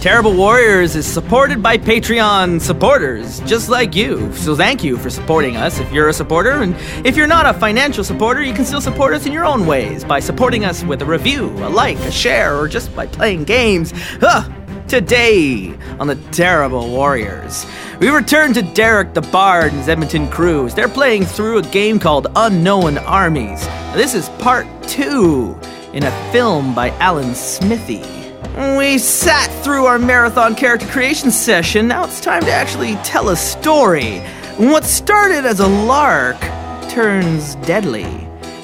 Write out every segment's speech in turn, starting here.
Terrible Warriors is supported by Patreon supporters, just like you. So thank you for supporting us if you're a supporter. And if you're not a financial supporter, you can still support us in your own ways by supporting us with a review, a like, a share, or just by playing games. Today on the Terrible Warriors, we return to Derek the Bard and his Edmonton crew. They're playing through a game called Unknown Armies. This is part 2 in a film by Alan Smithy. We sat through our marathon character creation session. Now it's time to actually tell a story. What started as a lark turns deadly,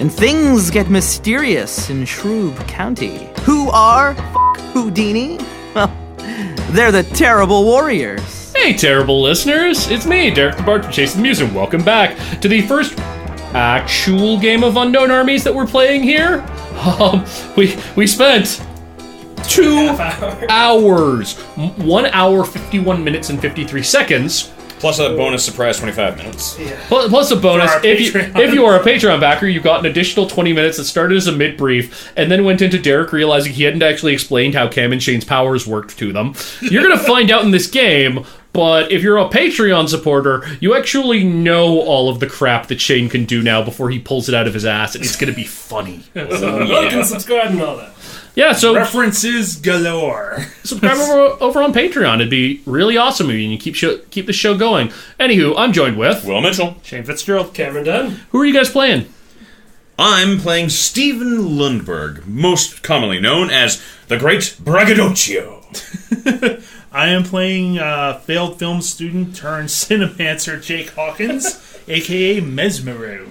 and things get mysterious in Shrubbe County. Who are Houdini? Well, they're the Terrible Warriors. Hey, terrible listeners. It's me, Derek the Bard from Chasing the Muse, and welcome back to the first actual game of Unknown Armies that we're playing here. We spent 2 hours, 1 hour, 51 minutes, and 53 seconds. Plus a bonus surprise 25 minutes. Yeah. Plus a bonus. If you are a Patreon backer, you got an additional 20 minutes that started as a mid-brief and then went into Derek realizing he hadn't actually explained how Cam and Shane's powers worked to them. You're going to find out in this game, but if you're a Patreon supporter, you actually know all of the crap that Shane can do now before he pulls it out of his ass, and it's going to be funny. Like and subscribe and all that. Yeah, so references galore. Subscribe over on Patreon. It'd be really awesome if you keep the show going. Anywho, I'm joined with Will Mitchell, Shane Fitzgerald, Cameron Dunn. Who are you guys playing? I'm playing Stephen Lundberg, most commonly known as the Great Braggadocio. I am playing failed film student turned cinemancer Jake Hawkins, a.k.a. Mesmero.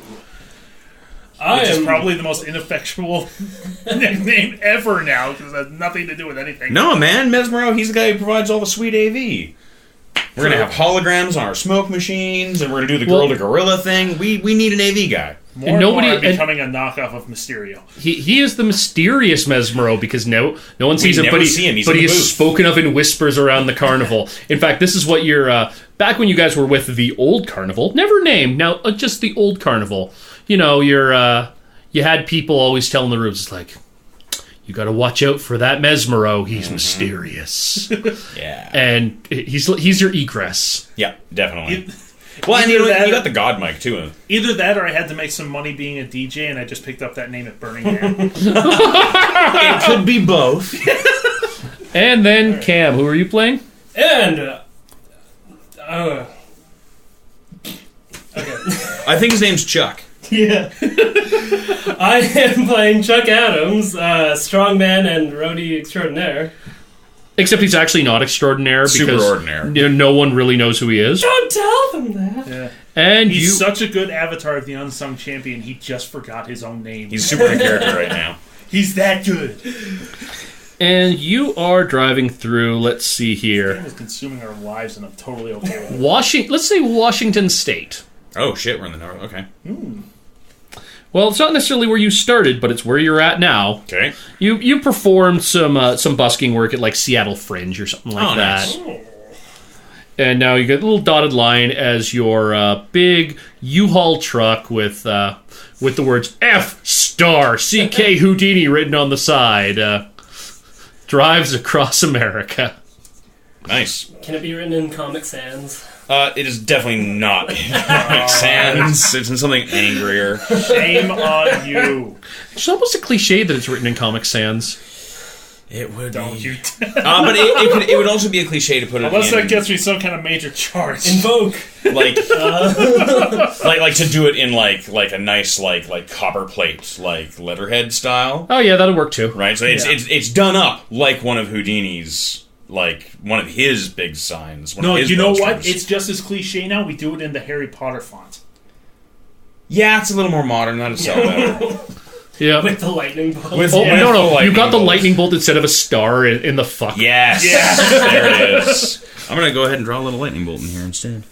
Which is probably the most ineffectual nickname ever now, because it has nothing to do with anything. No, man, Mesmero, he's the guy who provides all the sweet AV. We're going to have holograms on our smoke machines, and we're going to do the girl-to-gorilla thing. We need an AV guy. More and more are becoming a knockoff of Mysterio. He is the mysterious Mesmero, because no one sees him, but he is spoken of in whispers around the carnival. In fact, this is what you're... back when you guys were with the old carnival, never named, now just the old carnival, you know, you had people always telling the rooms, like, you gotta watch out for that Mesmero, he's mysterious. Yeah. And he's your egress. Yeah, definitely. Well, and you got the God mic, too. Either that, or I had to make some money being a DJ, and I just picked up that name at Birmingham. It could be both. And then, Cam, who are you playing? And, okay. I think his name's Chuck. Yeah. I am playing Chuck Adams, strongman and roadie extraordinaire. Except he's actually not extraordinaire because super ordinary. No one really knows who he is. Don't tell them that. Yeah. And he's such a good avatar of the unsung champion, he just forgot his own name. He's super in character right now. He's that good. And you are driving through, let's see here. This game is consuming our lives, and I'm totally okay with it. Let's say Washington State. Oh, shit, we're in the north. Okay. Well, it's not necessarily where you started, but it's where you're at now. Okay. You performed some busking work at, like, Seattle Fringe or something like that. Nice. And now you get a little dotted line as your big U-Haul truck with the words F star CK Houdini written on the side drives across America. Nice. Can it be written in Comic Sans? It is definitely not in Comic Sans. It's in something angrier. Shame on you. It's almost a cliche that it's written in Comic Sans. It would Don't be. you? But it would also be a cliche to put it Unless in. that gets me some kind of major charge. Invoke. Like, like to do it in like a nice like copper plate, like letterhead style. Oh yeah, that'll work too. Right, so it's done up like one of Houdini's. Like, one of his big signs. No, you know what? It's just as cliche now. We do it in the Harry Potter font. Yeah, it's a little more modern. That'd sell better. Yeah. With the lightning bolt. No. You got the lightning bolt instead of a star in the fuck. Yes. There it is. I'm going to go ahead and draw a little lightning bolt in here instead.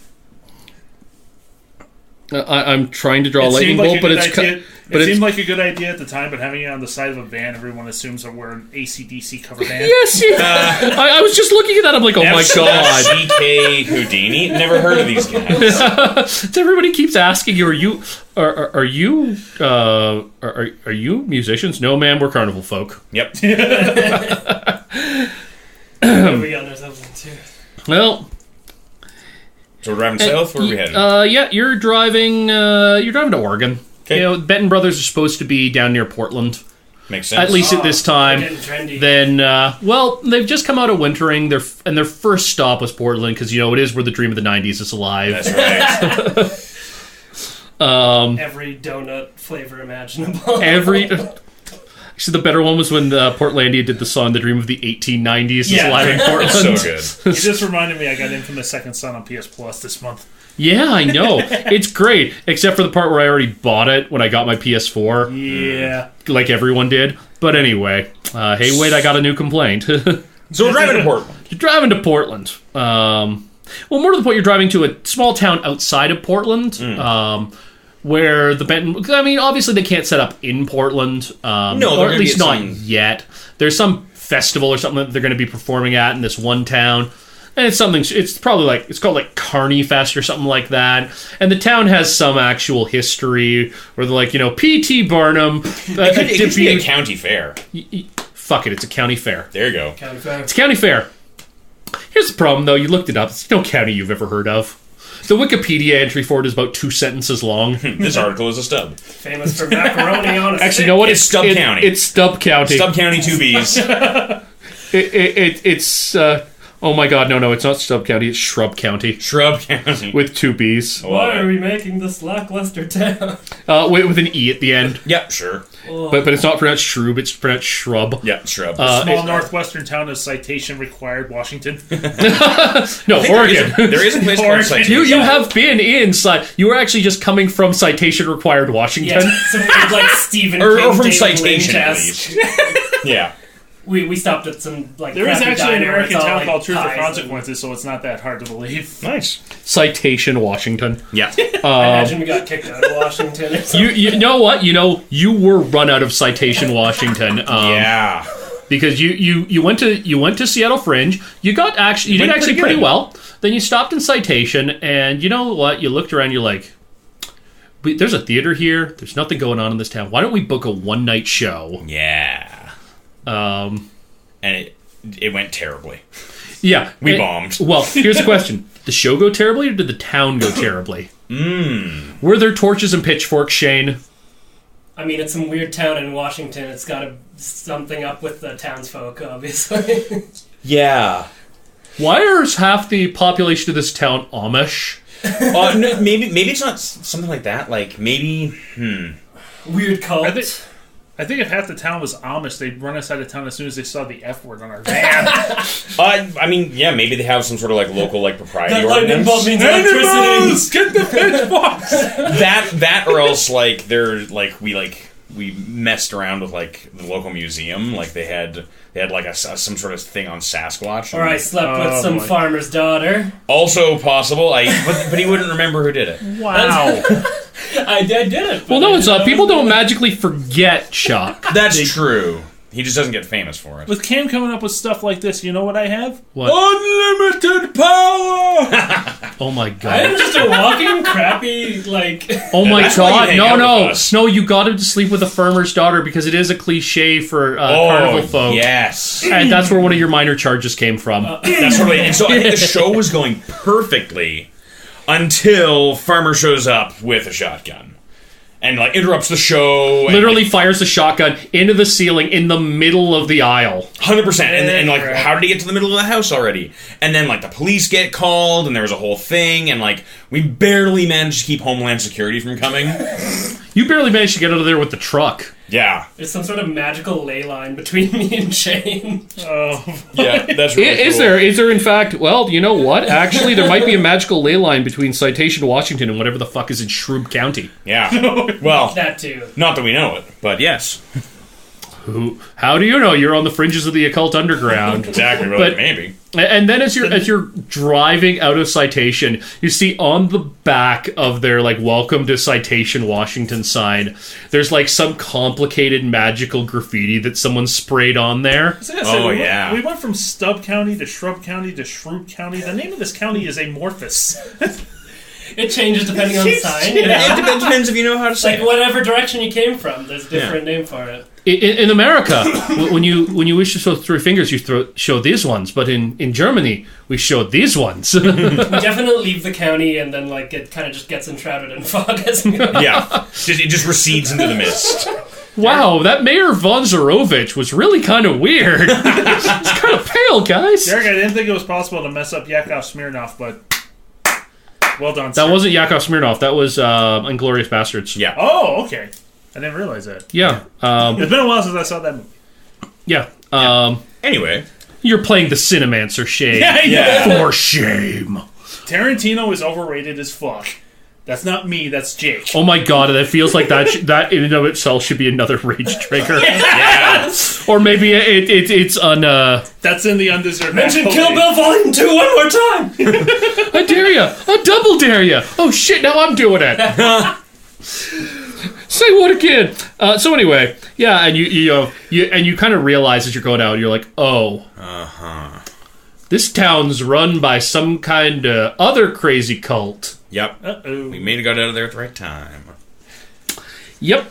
I'm trying to draw a lightning bolt, but it's... It seemed like a good idea at the time, but having it on the side of a van, everyone assumes that we're an AC/DC cover band. Yes, I was just looking at that. I'm like, oh my god, CK Houdini. Never heard of these guys. So everybody keeps asking you, are you musicians? No, man, we're carnival folk. Yep. Have we gotten Well... So we're driving south? Where are we headed? Yeah, you're driving to Oregon. Okay. You know, Benton Brothers are supposed to be down near Portland. Makes sense. At least at this time. Getting trendy. Then, well, they've just come out of wintering, their first stop was Portland, because, you know, it is where the dream of the 90s is alive. That's right. Every donut flavor imaginable. Actually, the better one was when Portlandia did the song "The Dream of the 1890s" is alive in Portland. It's so good. You just reminded me I got Infamous Second Son on PS Plus this month. Yeah, I know. It's great, except for the part where I already bought it when I got my PS4. Yeah. Like everyone did. But anyway, hey, wait, I got a new complaint. So we're driving to Portland. You're driving to Portland. Well, more to the point, you're driving to a small town outside of Portland, where the Benton... I mean, obviously they can't set up in Portland. No, or at least not yet. There's some festival or something that they're going to be performing at in this one town. And it's probably like, it's called like Carney Fest or something like that. And the town has some actual history where they're like, you know, P.T. Barnum. It could be a county fair. Fuck it, it's a county fair. There you go. County fair. It's a county fair. Here's the problem, though. You looked it up. It's no county you've ever heard of. The Wikipedia entry for it is about 2 sentences long. This article is a stub. Famous for macaroni on a stick. Actually, you know what? It's Stub County. It's Stub County. Stub County 2Bs. It's oh my god, no, it's not Stub County. It's Shrubbe County. Shrubbe County. With 2 B's. Why are we making this lackluster town? With an E at the end. Yep, sure. But it's not pronounced Shrube, it's pronounced Shrub. Yeah, Shrub. Small northwestern town of citation required, Washington. No, Oregon. There is a place called Citation. You have been inside. You were actually just coming from citation required Washington. Yeah, so we did like Stephen King, or from David Citation, at Lynch-esque. least. Yeah. We stopped at some like There is crappy actually an diner American with all, town like, called Truth or pies Consequences, so it's not that hard to believe. Nice. Citation Washington. Yeah. I imagine we got kicked out of Washington or something. You know what? You were run out of Citation Washington. Yeah. Because you went to Seattle Fringe. You did actually pretty well. Then you stopped in Citation, and you know what? You looked around. You're like, there's a theater here. There's nothing going on in this town. Why don't we book a one-night show? Yeah. And it went terribly. Yeah, we bombed. Well, here's the question: did the show go terribly, or did the town go terribly? Were there torches and pitchforks, Shane? I mean, it's some weird town in Washington. It's got something up with the townsfolk, obviously. Yeah. Why is half the population of this town Amish? No, maybe it's not something like that. Like maybe. Weird cult. I think if half the town was Amish, they'd run us out of town as soon as they saw the F word on our van. I mean, yeah, maybe they have some sort of like local like propriety That lightning bolt means electricity. Get the pitchforks! that or else like they're like we messed around with like the local museum. Like they had like some sort of thing on Sasquatch. Or I slept with some farmer's daughter. Also possible. But he wouldn't remember who did it. Wow. I did it. Well, no, it's not. People don't magically forget, Chuck. That's true. He just doesn't get famous for it. With Cam coming up with stuff like this, you know what I have? What? Unlimited power! Oh my god. I'm just a walking crappy, like... Oh my That's why you god, hang out no. with us. No, you got him to sleep with a farmer's daughter because it is a cliche for carnival folk. Yes. And that's where one of your minor charges came from. That's totally. And so I think the show was going perfectly until Farmer shows up with a shotgun. And, like, interrupts the show. Literally fires a shotgun into the ceiling in the middle of the aisle. 100%. And like, how did he get to the middle of the house already? And then, like, the police get called, and there was a whole thing, and, like, we barely managed to keep Homeland Security from coming. You barely managed to get out of there with the truck. Yeah. There's some sort of magical ley line between me and Shane. Oh. Yeah, that's really Is cool. Is there, in fact... Well, you know what? Actually, there might be a magical ley line between Citation, Washington, and whatever the fuck is in Shrubbe County. Yeah. Well, That too. not that we know it, but yes. How do you know? You're on the fringes of the occult underground. Exactly, well, But- maybe. And then as you're driving out of Citation, you see on the back of their like "Welcome to Citation, Washington" sign, there's like some complicated magical graffiti that someone sprayed on there. Yeah. We went from Stub County to Shrubbe County to Shrubbe County. The name of this county is amorphous. It changes depending on the sign. It depends if you know how to say Like it. whatever direction you came from, there's a different name for it. In America, when you wish to show 3 fingers, you show these ones. But in Germany, we show these ones. We definitely leave the county, and then it kind of just gets enshrouded in fog. Yeah, it just recedes into the mist. Wow, that Mayor von Zarovich was really kind of weird. He's kind of pale, guys. Derek, I didn't think it was possible to mess up Yakov Smirnoff, but well done, sir. That wasn't Yakov Smirnoff. That was Inglourious Bastards. Yeah. Oh, okay. I didn't realize that. Yeah. It's been a while since I saw that movie. Yeah. Anyway. You're playing the Cinemancer, shame. Yeah. For shame. Tarantino is overrated as fuck. That's not me, that's Jake. Oh my god, that feels like that in and of itself should be another rage trigger. Yeah. Or maybe it's on... That's in the undeserved... Mention Kill Bill Volume 2 one more time! I dare ya! I double dare ya! Oh shit, now I'm doing it! Say what again? So anyway, yeah, and you kind of realize as you're going out, you're like, oh, this town's run by some kind of other crazy cult. Yep. Uh-oh. We made it got out of there at the right time. Yep.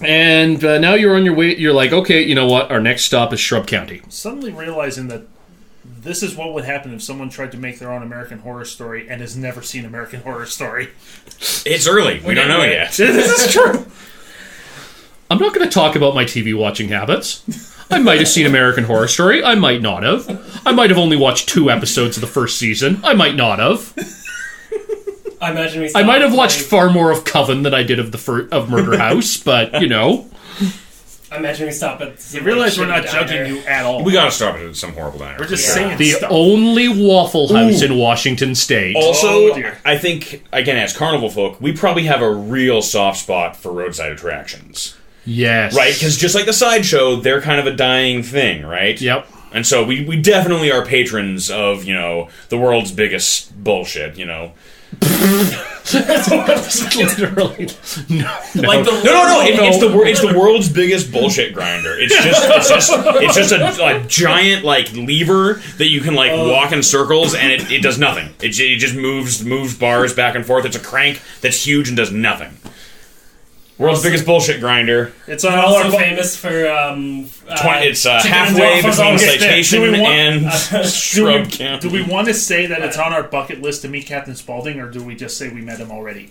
And now you're on your way. You're like, okay, you know what? Our next stop is Shrubbe County. Suddenly realizing that this is what would happen if someone tried to make their own American Horror Story and has never seen American Horror Story. It's early. We don't know yet. This is true. I'm not going to talk about my TV watching habits. I might have seen American Horror Story. I might not have. I might have only watched 2 episodes of the first season. I might not have. I might have watched far more of Coven than I did of Murder House, but, you know. I imagine we stop at... You realize we're not judging you at all. We gotta stop at some horrible diner. We're just saying the stuff. only Waffle House in Washington State. Also, I think, again, as carnival folk, we probably have a real soft spot for roadside attractions. Yes. Right? Because just like the sideshow, they're kind of a dying thing, right? Yep. And so we definitely are patrons of, you know, the world's biggest bullshit, you know. Literally. No. It's the world's biggest bullshit grinder. It's just a giant like lever that you can like walk in circles and it does nothing. It just moves bars back and forth. It's a crank that's huge and does nothing. World's biggest bullshit grinder. It's on all also famous for it's halfway between Citation and Shrubbe County. Do we want to say that it's on our bucket list to meet Captain Spaulding, or do we just say we met him already?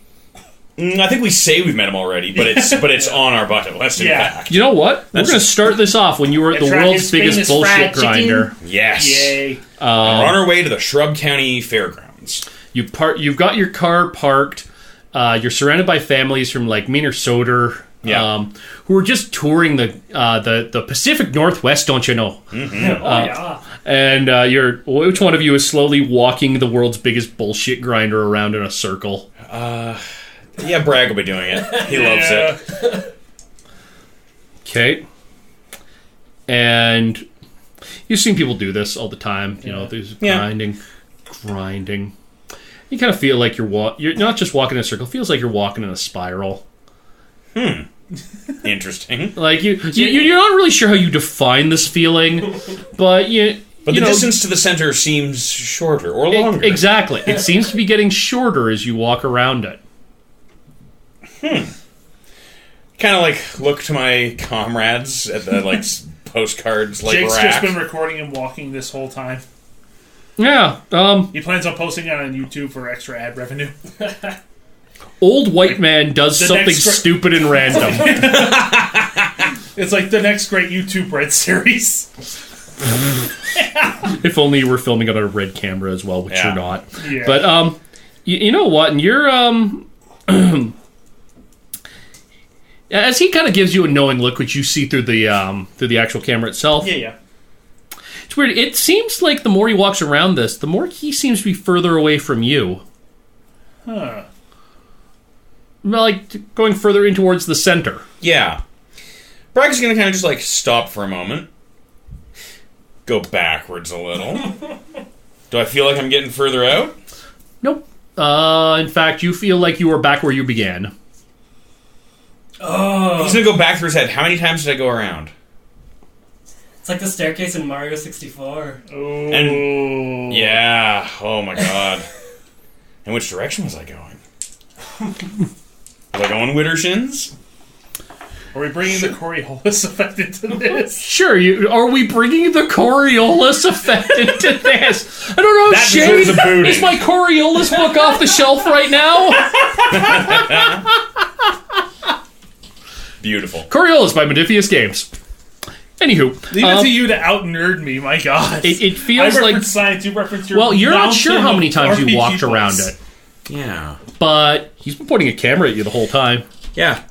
I think we say we've met him already, but it's on our bucket list. In fact, you know what? We're going to start this off when you were at the world's biggest bullshit grinder. Yes. Yay! We're on our way to the Shrubbe County Fairgrounds. You've got your car parked. You're surrounded by families from like Minnesota, who are just touring the Pacific Northwest. Don't you know? Mm-hmm. And which one of you is slowly walking the world's biggest bullshit grinder around in a circle? Bragg will be doing it. He loves it. Okay. And you've seen people do this all the time. You know, there's grinding. You kind of feel like you're not just walking in a circle. It feels like you're walking in a spiral. Interesting. Like you're not really sure how you define this feeling, but the distance to the center seems shorter or longer. Exactly. It seems to be getting shorter as you walk around it. Kind of like look to my comrades at the like postcards like Jake's rack. just been recording him walking this whole time. Yeah. He plans on posting it on YouTube for extra ad revenue. Old white man does something stupid and random. It's like the next great YouTube Red series. If only you were filming on a red camera as well, which you're not. Yeah. But you know what? And you're as he kind of gives you a knowing look, which you see through the actual camera itself. Yeah. It's weird. It seems like the more he walks around this, the more he seems to be further away from you. Huh. Like going further in towards the center. Yeah. Bragg's going to kind of just like stop for a moment. Go backwards a little. Do I feel like I'm getting further out? Nope. In fact, you feel like you are back where you began. Oh. He's going to go back through his head. How many times did I go around? It's like the staircase in Mario 64. Oh. And yeah. Oh my god. In which direction was I going? Was I going Widdershins? Are we bringing the Coriolis effect into this? Sure, are we bringing the Coriolis effect into this? I don't know, that Shane, is my Coriolis book off the shelf right now? Beautiful. Coriolis by Modifius Games. Anywho. Leave it to you to out-nerd me, my God. It feels like... science, you reference your well, you're not sure how many times you walked around it. Yeah. But he's been pointing a camera at you the whole time. Yeah.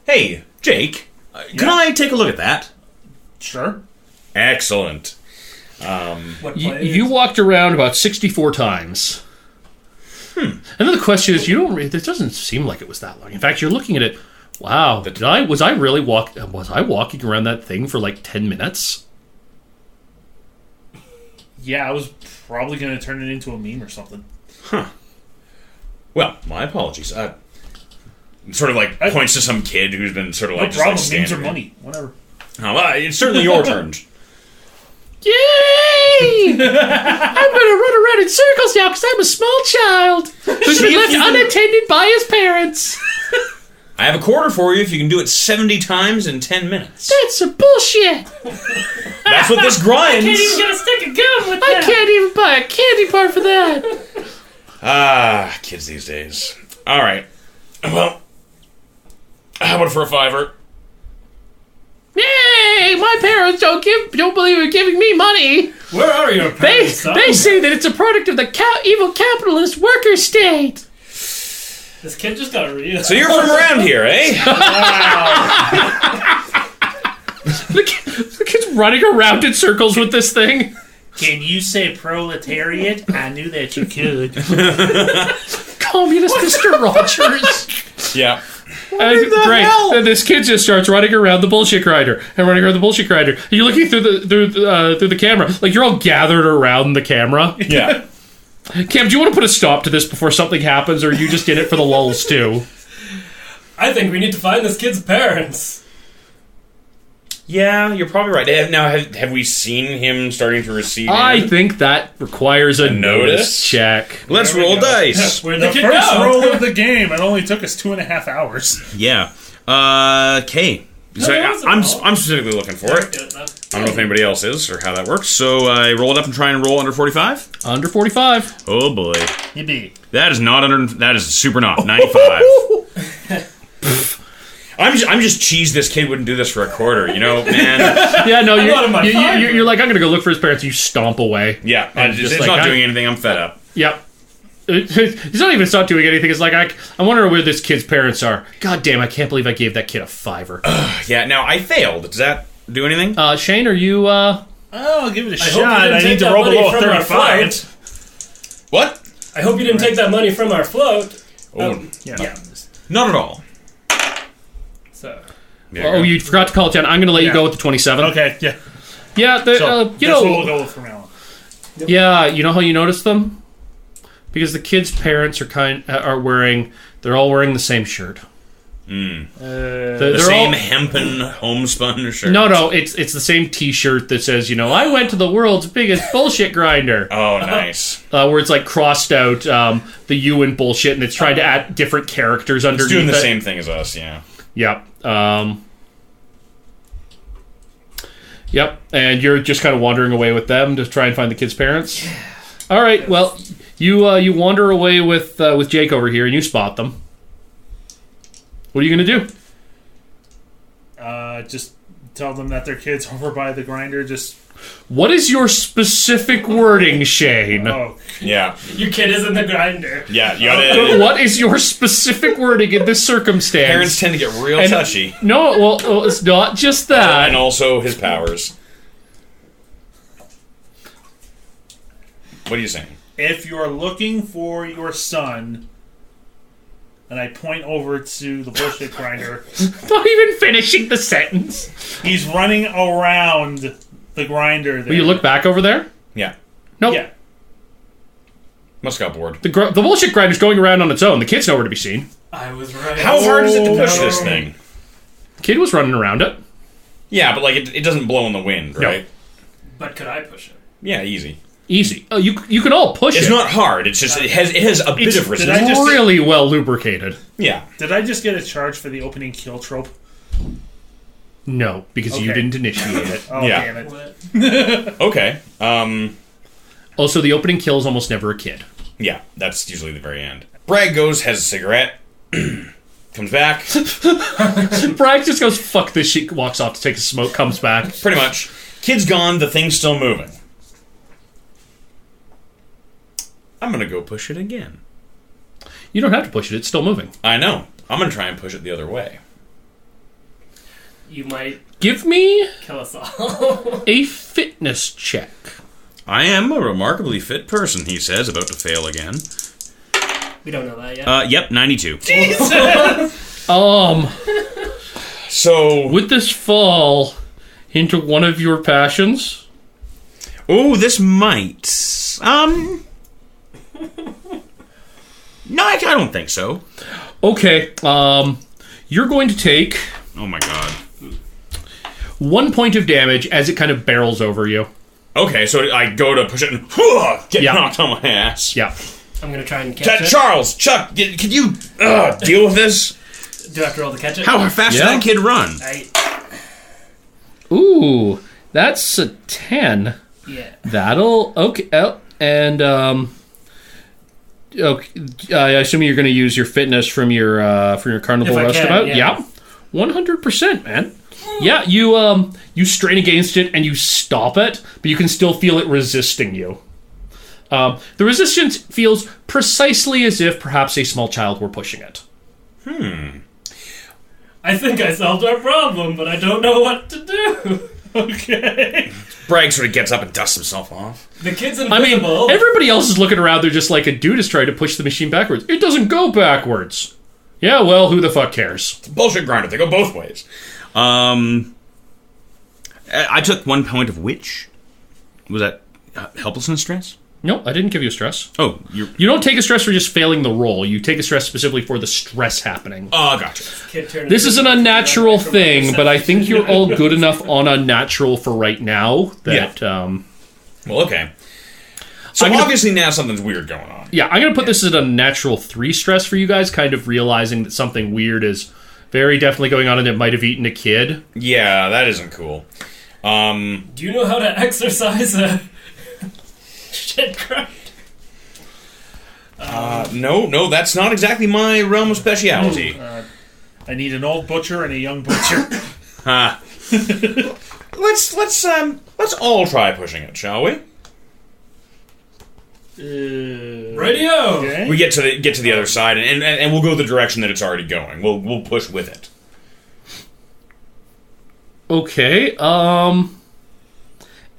Hey, Jake, can I take a look at that? Sure. Excellent. You walked around about 64 times. And then the question is, it doesn't seem like it was that long. In fact, you're looking at it, wow, was I walking around that thing for like 10 minutes? Yeah, I was probably going to turn it into a meme or something. Huh. Well, my apologies. Sort of like points to some kid who's been sort of like... No problem, just memes are money. Whatever. It's certainly your turn. Yay! I'm gonna run around in circles now because I'm a small child who's been left unattended by his parents. I have a quarter for you if you can do it 70 times in 10 minutes. That's some bullshit. That's what this grinds. I can't even get a stick of gum with that. I can't even buy a candy bar for that. Kids these days. All right. Well, how about for a $5? Yay! My parents don't believe in giving me money. Where are your parents? They say that it's a product of the evil capitalist worker state. This kid just got a read. So you're from around here, eh? Wow. the kid's running around in circles with this thing. Can you say proletariat? I knew that you could. Communist Mr. Rogers. Yeah. Great. And this kid just starts running around the bullshit grinder and running around the bullshit grinder. And you're looking through the camera, like you're all gathered around the camera. Yeah. Cam, do you want to put a stop to this before something happens, or are you just in it for the lulz too? I think we need to find this kid's parents. Yeah, you're probably right. Now, have we seen him starting to receive? I think that requires a notice check. Let's roll dice. Where'd the first roll of the game, it only took us 2.5 hours. Yeah. Okay. So I'm specifically looking for it. I don't know if anybody else is or how that works. So I roll it up and try and roll under 45. Under 45. Oh boy. Yippee. That is not under. That is super not 95. I'm just cheesed this kid wouldn't do this for a quarter, man. Yeah, no, you're like, I'm going to go look for his parents. You stomp away. Yeah, it's not doing anything. I'm fed up. Yep. He's not even stopped doing anything. It's like, I wonder where this kid's parents are. God damn, I can't believe I gave that kid a $5. Yeah, now I failed. Does that do anything? Shane, are you... I'll give it a shot. I need to roll below 35. What? I hope you didn't take that money from our float. Yeah. Not at all. So. You forgot to call it down. I'm going to let you go with the 27. Okay, yeah. Yeah, That's what we'll go with from now on. Yep. Yeah, you know how you notice them? Because the kids' parents they're all wearing the same shirt. The same hempen homespun shirt. No, it's the same T-shirt that says, I went to the world's biggest bullshit grinder. Oh, nice. Where it's like crossed out the U in bullshit, and it's trying to add different characters underneath. It's doing the same thing as us, yeah. Yep. Yep. And you're just kind of wandering away with them to try and find the kids' parents. All right. Well, you wander away with Jake over here, and you spot them. What are you going to do? Just tell them that their kid's over by the grinder. What is your specific wording, Shane? Oh, yeah. Your kid is in the grinder. Yeah, you gotta... What is your specific wording in this circumstance? Parents tend to get real touchy. No, well, it's not just that. And also his powers. What are you saying? If you're looking for your son... And I point over to the bullshit grinder. Not even finishing the sentence. He's running around the grinder there. Will you look back over there? Yeah. Nope. Yeah. Must have got bored. The bullshit grinder's going around on its own. The kid's nowhere to be seen. I was right. How hard is it to push this thing? The kid was running around it. Yeah, but it doesn't blow in the wind, right? But could I push it? Yeah, easy. Easy. Oh, you can all push it. It's not hard. It's just it has a bit of resistance. It's really well lubricated. Yeah. Did I just get a charge for the opening kill trope? No, because you didn't initiate it. Oh, yeah. damn it. Okay. Also, the opening kill is almost never a kid. Yeah, that's usually the very end. Bragg goes, has a cigarette, comes back. Bragg just goes, fuck this shit, walks off to take a smoke, comes back. Pretty much. Kid's gone, the thing's still moving. I'm gonna go push it again. You don't have to push it, it's still moving. I know. I'm gonna try and push it the other way. You might give me kill us all. a fitness check. I am a remarkably fit person, he says, about to fail again. We don't know that yet. Yep, 92. So would this fall into one of your passions? Oh, this might. No, I don't think so. Okay, you're going to take... Oh my god. 1 point of damage as it kind of barrels over you. Okay, so I go to push it and get knocked on my ass. Yeah. I'm going to try and catch it. Charles, Chuck, can you deal with this? Do I have to roll to catch it? How fast did that kid run? Ooh, that's a 10. Yeah. That'll... Okay, and... Okay, I assume you're going to use your fitness from your carnival rustabout. Yeah, 100%, man. Yeah, you strain against it and you stop it, but you can still feel it resisting you. The resistance feels precisely as if perhaps a small child were pushing it. I think I solved our problem, but I don't know what to do. Okay. Bragg sort of gets up and dusts himself off. The kid's invisible. I mean, everybody else is looking around. They're just like, a dude is trying to push the machine backwards. It doesn't go backwards. Yeah, well, who the fuck cares? It's a bullshit grinder. They go both ways. I took 1 point of which? Was that helplessness stress? No, I didn't give you a stress. Oh, you don't take a stress for just failing the roll. You take a stress specifically for the stress happening. Oh, gotcha. This is an unnatural thing, but I think you're all good enough on unnatural for right now that... Well, okay. So obviously now something's weird going on. Yeah, I'm going to put this as a natural 3 stress for you guys, kind of realizing that something weird is very definitely going on and it might have eaten a kid. Yeah, that isn't cool. Do you know how to exercise a shit grind? No, that's not exactly my realm of speciality. I need an old butcher and a young butcher. Let's all try pushing it, shall we? Radio. Okay. We get to the other side, and we'll go the direction that it's already going. We'll push with it. Okay.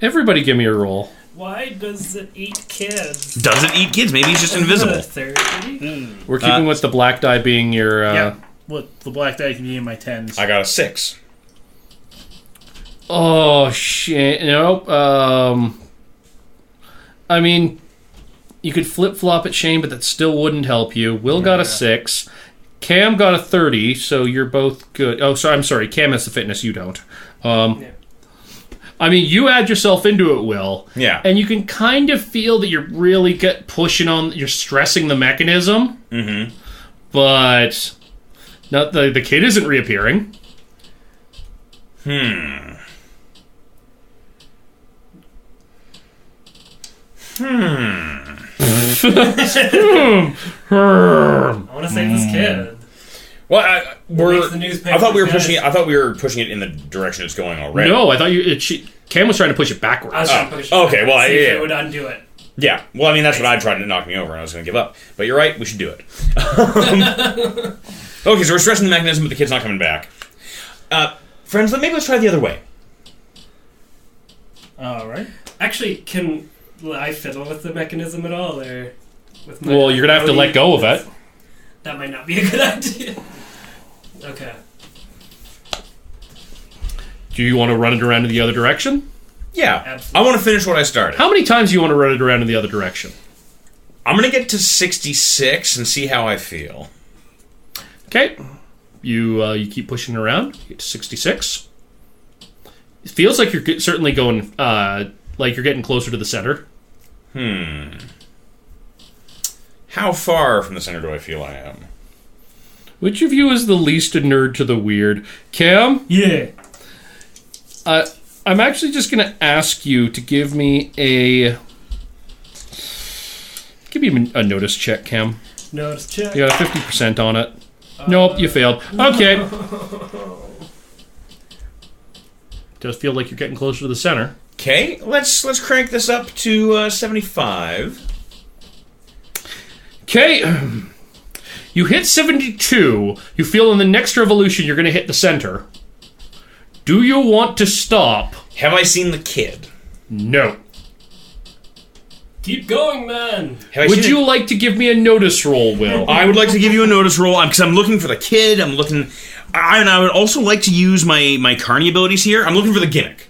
Everybody, give me a roll. Why does it eat kids? Does it eat kids? Maybe he's just invisible. 30? We're keeping with the black die being your. Yeah. What the black die can be in my 10s. I got a 6. Oh shit! Nope. I mean, you could flip flop at Shane, but that still wouldn't help you. Will got a 6. Cam got a 30, so you're both good. Oh, sorry. I'm sorry. Cam has the fitness. You don't. I mean, you add yourself into it, Will. Yeah. And you can kind of feel that you're really pushing on. You're stressing the mechanism. Mm-hmm. But not the kid isn't reappearing. I want to save this kid. Well, I thought we were pushing it. I thought we were pushing it in the direction it's going already. No, I thought Cam was trying to push it backwards. I was trying to push it okay, well, see if it would undo it. Yeah, well, I mean, that's what I tried to knock me over, and I was going to give up. But you're right, we should do it. Okay, so we're stressing the mechanism, but the kid's not coming back. Friends, maybe let's try the other way. All right. Actually, can I fiddle with the mechanism at all, or with my well, you're going to have to let go of it. That might not be a good idea. Okay. Do you want to run it around in the other direction? Yeah. Absolutely. I want to finish what I started. How many times do you want to run it around in the other direction? I'm going to get to 66 and see how I feel. Okay. You keep pushing it around. You get to 66. It feels like you're certainly going, like you're getting closer to the center. How far from the center do I feel I am? Which of you is the least a nerd to the weird? Cam? Yeah. I'm actually just going to ask you to give me a notice check, Cam. Notice check. You got a 50% on it. Nope, you failed. Okay. Does feel like you're getting closer to the center. Okay, let's crank this up to 75. Okay. You hit 72. You feel in the next revolution you're going to hit the center. Do you want to stop? Have I seen the kid? No. Keep going, man. Would you like to give me a notice roll, Will? I would like to give you a notice roll because I'm looking for the kid. And I would also like to use my Carney abilities here. I'm looking for the gimmick.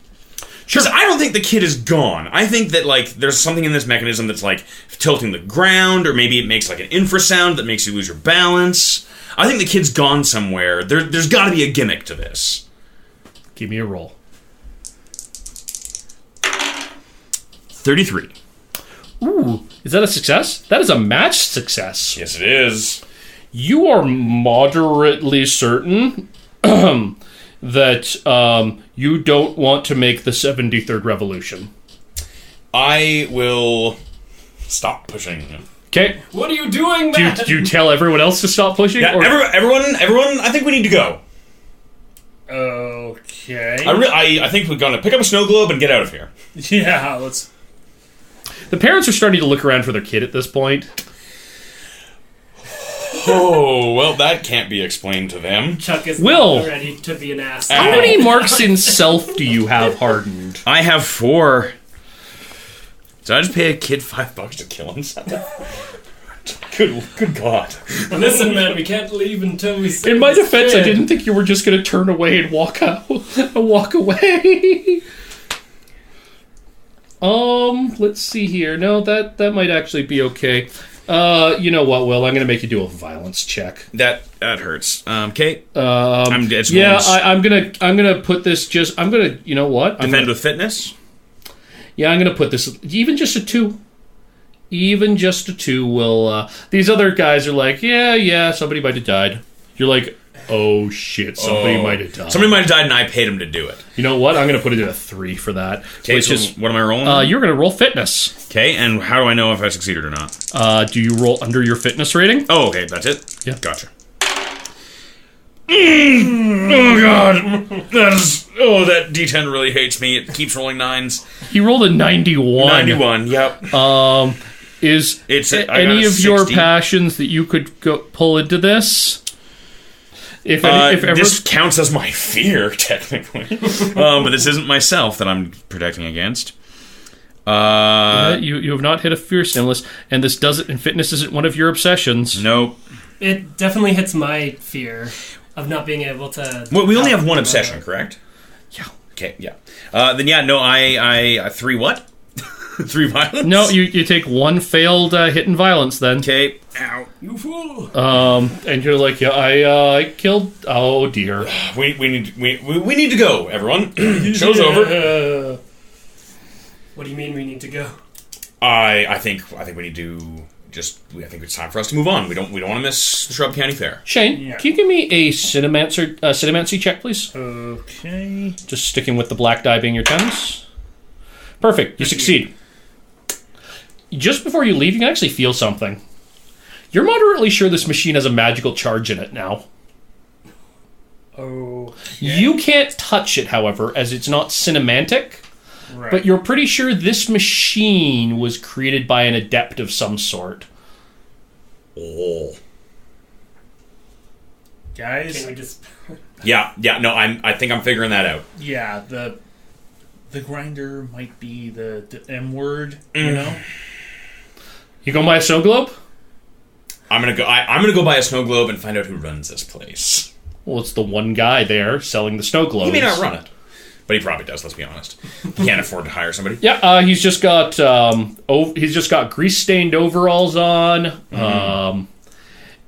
Because I don't think the kid is gone. I think that, like, there's something in this mechanism that's, like, tilting the ground, or maybe it makes, like, an infrasound that makes you lose your balance. I think the kid's gone somewhere. There's got to be a gimmick to this. Give me a roll. 33. Ooh, is that a success? That is a matched success. Yes, it is. You are moderately certain that you don't want to make the 73rd revolution. I will stop pushing. Okay. What are you doing, man? Do you tell everyone else to stop pushing? Yeah, everyone, I think we need to go. Okay. I think we're going to pick up a snow globe and get out of here. Yeah, let's... The parents are starting to look around for their kid at this point. Oh, well, that can't be explained to them. Chuck is Will, ready to be an ass. How many marks in self do you have hardened? I have 4. Did I just pay a kid $5 to kill himself? Good God. Listen, man, we can't leave until we see. In my defense, I didn't think you were just going to turn away and walk out, walk away. Let's see here. No, that might actually be okay. You know what, Will? I'm going to make you do a violence check. That hurts. Okay. I'm gonna put this. You know what? Defend with fitness. Yeah, I'm gonna put this. Even just a 2. Even just a 2 will. These other guys are like, yeah. Somebody might have died. You're like, oh shit, somebody might have died. Somebody might have died, and I paid him to do it. You know what? I'm going to put it at a 3 for that. Okay, so what am I rolling? You're going to roll fitness. Okay, and how do I know if I succeeded or not? Do you roll under your fitness rating? Oh, okay, that's it? Yeah. Gotcha. Oh, God. That D10 really hates me. It keeps rolling 9s. He rolled a 91. 91, yep. Is any of your passions that you could pull into this? If ever, this counts as my fear, technically. But this isn't myself that I'm protecting against. You have not hit a fear stimulus, and this doesn't. And fitness isn't one of your obsessions. Nope. It definitely hits my fear of not being able to. Well, we only have one obsession, correct? Yeah. Okay. Yeah. Then yeah. No. I 3 what? 3 violence? No, you take 1 failed hit and violence then. Okay. Ow. You fool. And you're like, yeah, I killed. Oh dear. We need to go, everyone. Show's over. What do you mean we need to go? I think we need to I think it's time for us to move on. We don't want to miss the Shrubbe County Fair. Shane, can you give me a cinemancy check, please? Okay. Just sticking with the black die being your 10s. Perfect. You succeed. Just before you leave, you can actually feel something. You're moderately sure this machine has a magical charge in it now. Oh. You can't touch it, however, as it's not cinemantic. Right. But you're pretty sure this machine was created by an adept of some sort. Oh. Guys? Can we just... Yeah, no, I think I'm figuring that out. Yeah, the grinder might be the M word, you know? You gonna buy a snow globe? I'm gonna go buy a snow globe and find out who runs this place. Well, it's the one guy there selling the snow globes. He may not run it, but he probably does. Let's be honest. He can't afford to hire somebody. Yeah, he's just got grease stained overalls on,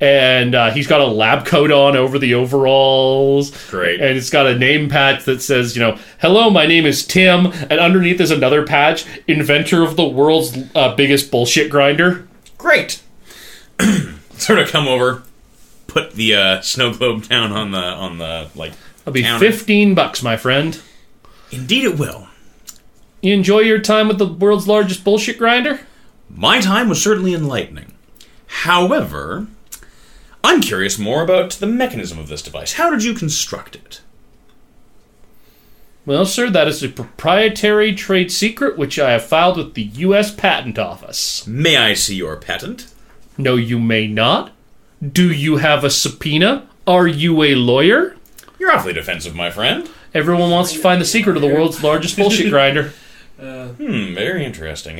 And he's got a lab coat on over the overalls. Great. And it's got a name patch that says, hello, my name is Tim. And underneath is another patch, inventor of the world's biggest bullshit grinder. Great. Sort of come over, put the snow globe down on the It'll be counter. $15, my friend. Indeed it will. You enjoy your time with the world's largest bullshit grinder? My time was certainly enlightening. However, I'm curious more about the mechanism of this device. How did you construct it? Well, sir, that is a proprietary trade secret which I have filed with the U.S. Patent Office. May I see your patent? No, you may not. Do you have a subpoena? Are you a lawyer? You're awfully defensive, my friend. Everyone wants to find the secret of the world's largest bullshit grinder. Very interesting.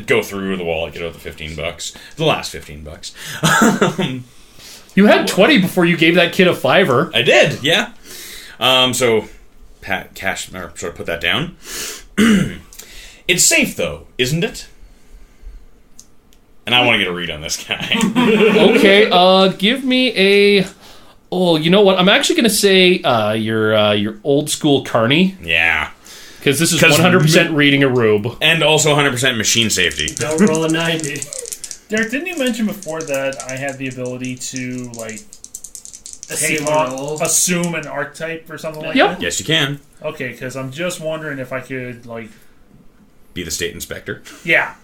Go through the wallet, get out the $15. The last $15. You had 20 before you gave that kid a $5. I did, yeah. So, sort of put that down. It's safe, though, isn't it? And I want to get a read on this guy. Okay, give me a... Oh, you know what? I'm actually going to say your old school carny. Yeah. Because this is 100% reading a rube. And also 100% machine safety. Don't roll a 90. Derek, didn't you mention before that I had the ability to, assume an archetype or something like that? Yes, you can. Okay, because I'm just wondering if I could, Be the state inspector. Yeah.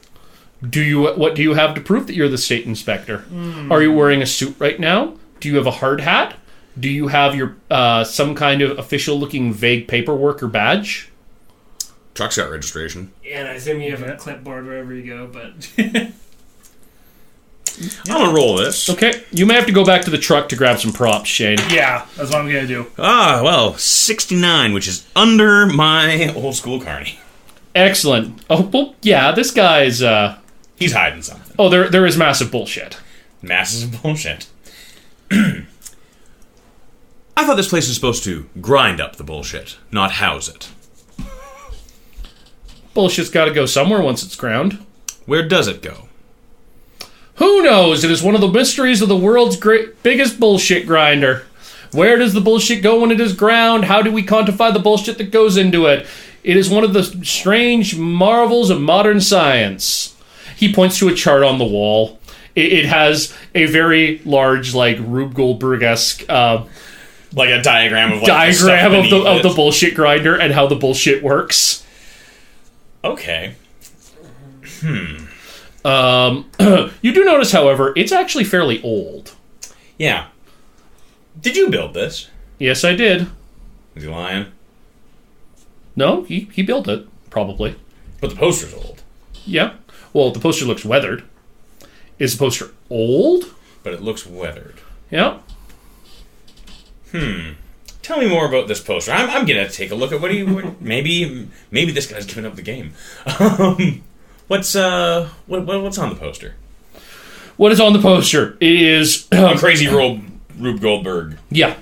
What do you have to prove that you're the state inspector? Are you wearing a suit right now? Do you have a hard hat? Do you have your some kind of official-looking vague paperwork or badge? Truck's got registration. Yeah, and I assume you have a clipboard wherever you go, but... I'm gonna roll this. Okay, you may have to go back to the truck to grab some props, Shane. Yeah, that's what I'm going to do. 69, which is under my old school carny. Excellent. Oh, well, yeah, this guy's... He's hiding something. Oh, there is massive bullshit. Massive bullshit. I thought this place was supposed to grind up the bullshit, not house it. Bullshit's got to go somewhere once it's ground. Where does it go? Who knows? It is one of the mysteries of the world's biggest bullshit grinder. Where does the bullshit go when it is ground? How do we quantify the bullshit that goes into it? It is one of the strange marvels of modern science. He points to a chart on the wall. It has a very large, Rube Goldberg-esque... like a diagram of the bullshit grinder and how the bullshit works. Okay. You do notice, however, it's actually fairly old. Yeah. Did you build this? Yes, I did. Is he lying? No, he built it, probably. But the poster's old. Yeah. Well, the poster looks weathered. Is the poster old? But it looks weathered. Yeah. Tell me more about this poster. I'm gonna take a look at maybe this guy's giving up the game. What's on the poster? What is on the poster? It is a crazy Rube Goldberg. Yeah.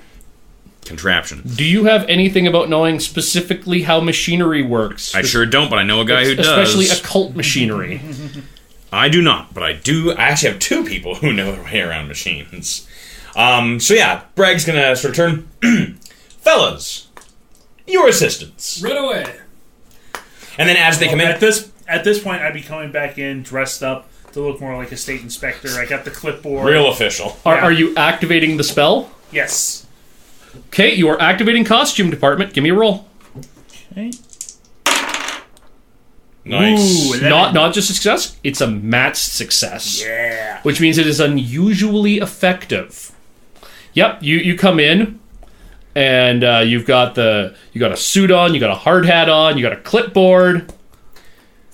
Contraption. Do you have anything about knowing specifically how machinery works? I sure don't, but I know a guy who does. Especially occult machinery. I do not, but I do. I actually have two people who know their way around machines. So yeah, Bragg's gonna sort of turn. Fellas, your assistants. Right away. And then as they come in... At this point, I'd be coming back in dressed up to look more like a state inspector. I got the clipboard. Real official. Are you activating the spell? Yes. Okay, you are activating costume department. Give me a roll. Okay. Nice. Ooh, Not just a success, it's a matched success. Yeah. Which means it is unusually effective. Yep, you come in, and you've got a suit on, you got a hard hat on, you got a clipboard.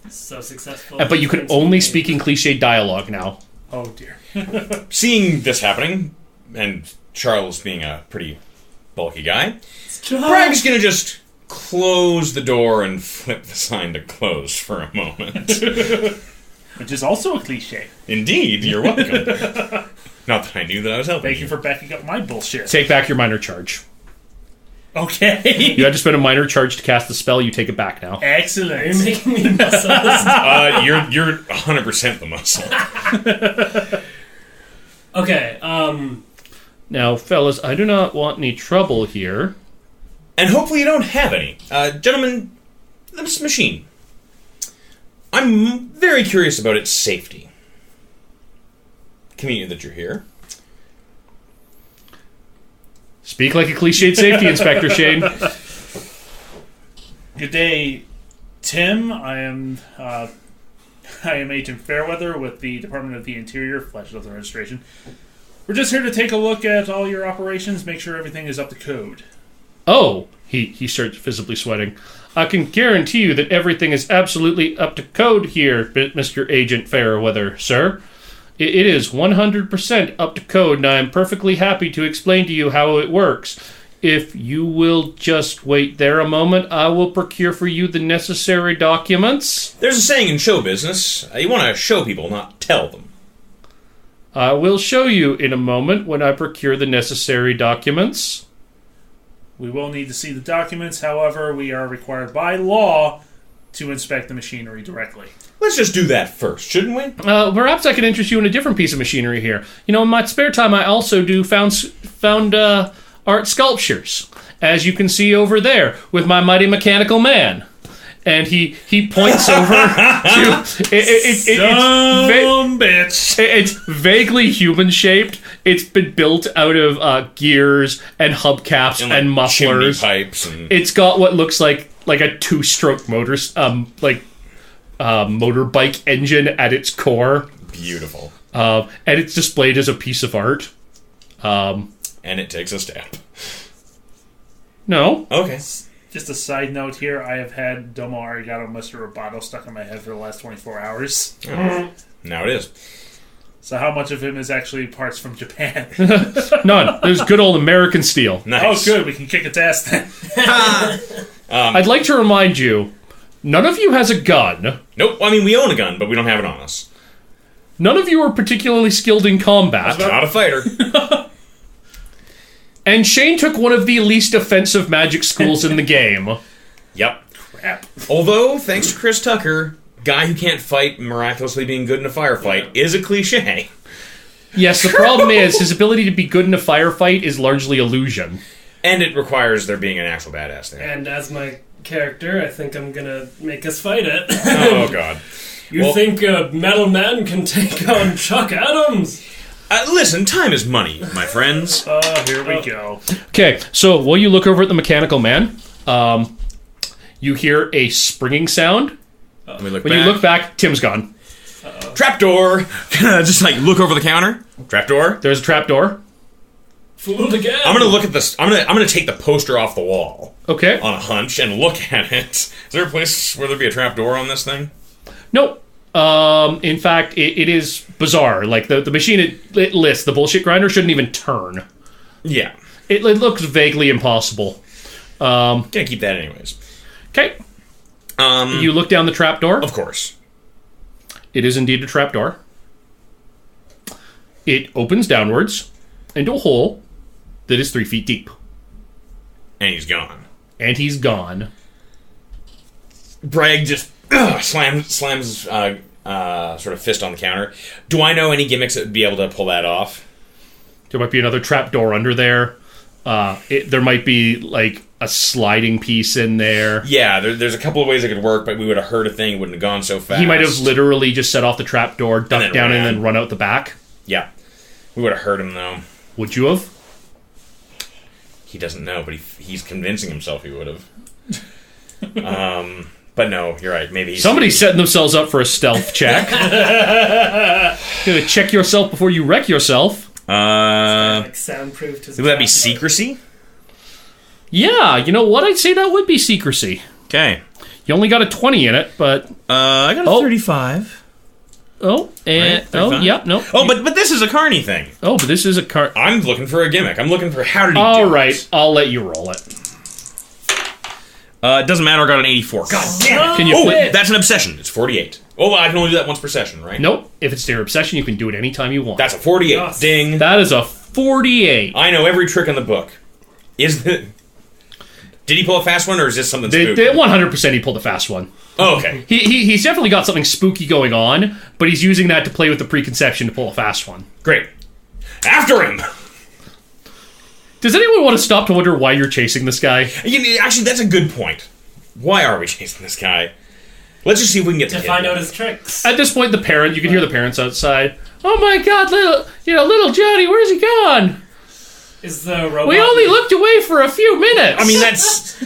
So successful. But you can only speak in cliche dialogue now. Oh dear. Seeing this happening, and Charles being a pretty bulky guy, Bragg's gonna just close the door and flip the sign to closed for a moment. Which is also a cliche. Indeed, you're welcome. Not that I knew that I was helping. Thank you for backing up my bullshit. Take back your minor charge. Okay. You had to spend a minor charge to cast the spell. You take it back now. Excellent. You're making me muscle. You're 100% the muscle. Okay, Now, fellas, I do not want any trouble here. And hopefully you don't have any. Gentlemen, this machine. I'm very curious about its safety. Convenient that you're here. Speak like a cliched safety inspector, Shane. Good day, Tim. I am Agent Fairweather with the Department of the Interior, Flash of the Registration. We're just here to take a look at all your operations, make sure everything is up to code. Oh, he starts visibly sweating. I can guarantee you that everything is absolutely up to code here, Mr. Agent Fairweather, sir. It is 100% up to code, and I am perfectly happy to explain to you how it works. If you will just wait there a moment, I will procure for you the necessary documents. There's a saying in show business, you want to show people, not tell them. I will show you in a moment when I procure the necessary documents. We will need to see the documents, however, we are required by law to inspect the machinery directly. Let's just do that first, shouldn't we? Perhaps I could interest you in a different piece of machinery here. You know, in my spare time, I also do found art sculptures, as you can see over there with my mighty mechanical man. And he points over to it's vaguely human shaped. It's been built out of gears and hubcaps and mufflers. Pipes. And... It's got what looks like a two-stroke motorbike engine at its core. Beautiful. And it's displayed as a piece of art. And it takes a stamp. No. Okay. Just a side note here, I have had Domo Arigato Mr. Roboto stuck in my head for the last 24 hours. Oh. Now it is. So how much of him is actually parts from Japan? None. There's good old American steel. Nice. Oh, good. We can kick its ass then. I'd like to remind you, none of you has a gun. Nope. I mean, we own a gun, but we don't have it on us. None of you are particularly skilled in combat. Not a fighter. And Shane took one of the least offensive magic schools in the game. Yep. Crap. Although, thanks to Chris Tucker, guy who can't fight miraculously being good in a firefight is a cliche. Yes, the problem is his ability to be good in a firefight is largely illusion. And it requires there being an actual badass there. And as my character, I think I'm gonna make us fight it. Oh, God. You think a metal man can take on Chuck Adams? Listen, time is money, my friends. Here we go. Okay, so while you look over at the mechanical man, you hear a springing sound. When you look back, Tim's gone. Trapdoor! Just like look over the counter. Trapdoor. There's a trapdoor. Fooled again. I'm gonna look at this. I'm gonna take the poster off the wall. Okay. On a hunch and look at it. Is there a place where there'd be a trapdoor on this thing? Nope. In fact, it is bizarre. Like, the machine it lists, the bullshit grinder shouldn't even turn. Yeah. It looks vaguely impossible. Gonna keep that anyways. Okay. You look down the trapdoor. Of course. It is indeed a trapdoor. It opens downwards into a hole that is 3 feet deep. And he's gone. And he's gone. Bragg just slams sort of fist on the counter. Do I know any gimmicks that would be able to pull that off? There might be another trapdoor under there. There might be like a sliding piece in there. Yeah, there's a couple of ways it could work, but we would have heard a thing. It wouldn't have gone so fast. He might have literally just set off the trapdoor, ducked down, and then run out the back. Yeah. We would have heard him, though. Would you have? He doesn't know, but he's convincing himself he would have. But no, you're right. Maybe somebody's setting themselves up for a stealth check. You gotta check yourself before you wreck yourself. Like soundproof. Would that be secrecy? Yeah, you know what? I'd say that would be secrecy. Okay. You only got a 20 in it, but I got a 35. Oh, and right, yep, no. Oh, but this is a carny thing. Oh, but this is a car. I'm looking for a gimmick. I'm looking for how did he do All right, I'll let you roll it. It doesn't matter. I got an 84. God damn it! Can you that's an obsession. It's 48. Oh, I can only do that once per session, right? Nope. If it's your obsession, you can do it anytime you want. That's a 48. Yes. Ding. That is a 48. I know every trick in the book. Did he pull a fast one, or is this something spooky? 100% he pulled a fast one. Oh, okay. He's definitely got something spooky going on, but he's using that to play with the preconception to pull a fast one. Great. After him! Does anyone want to stop to wonder why you're chasing this guy? Actually, that's a good point. Why are we chasing this guy? Let's just see if we can get to find out his tricks. At this point, you can hear the parents outside. Oh my God, little Johnny, where's he gone? Is the robot? We only looked away for a few minutes. I mean, that's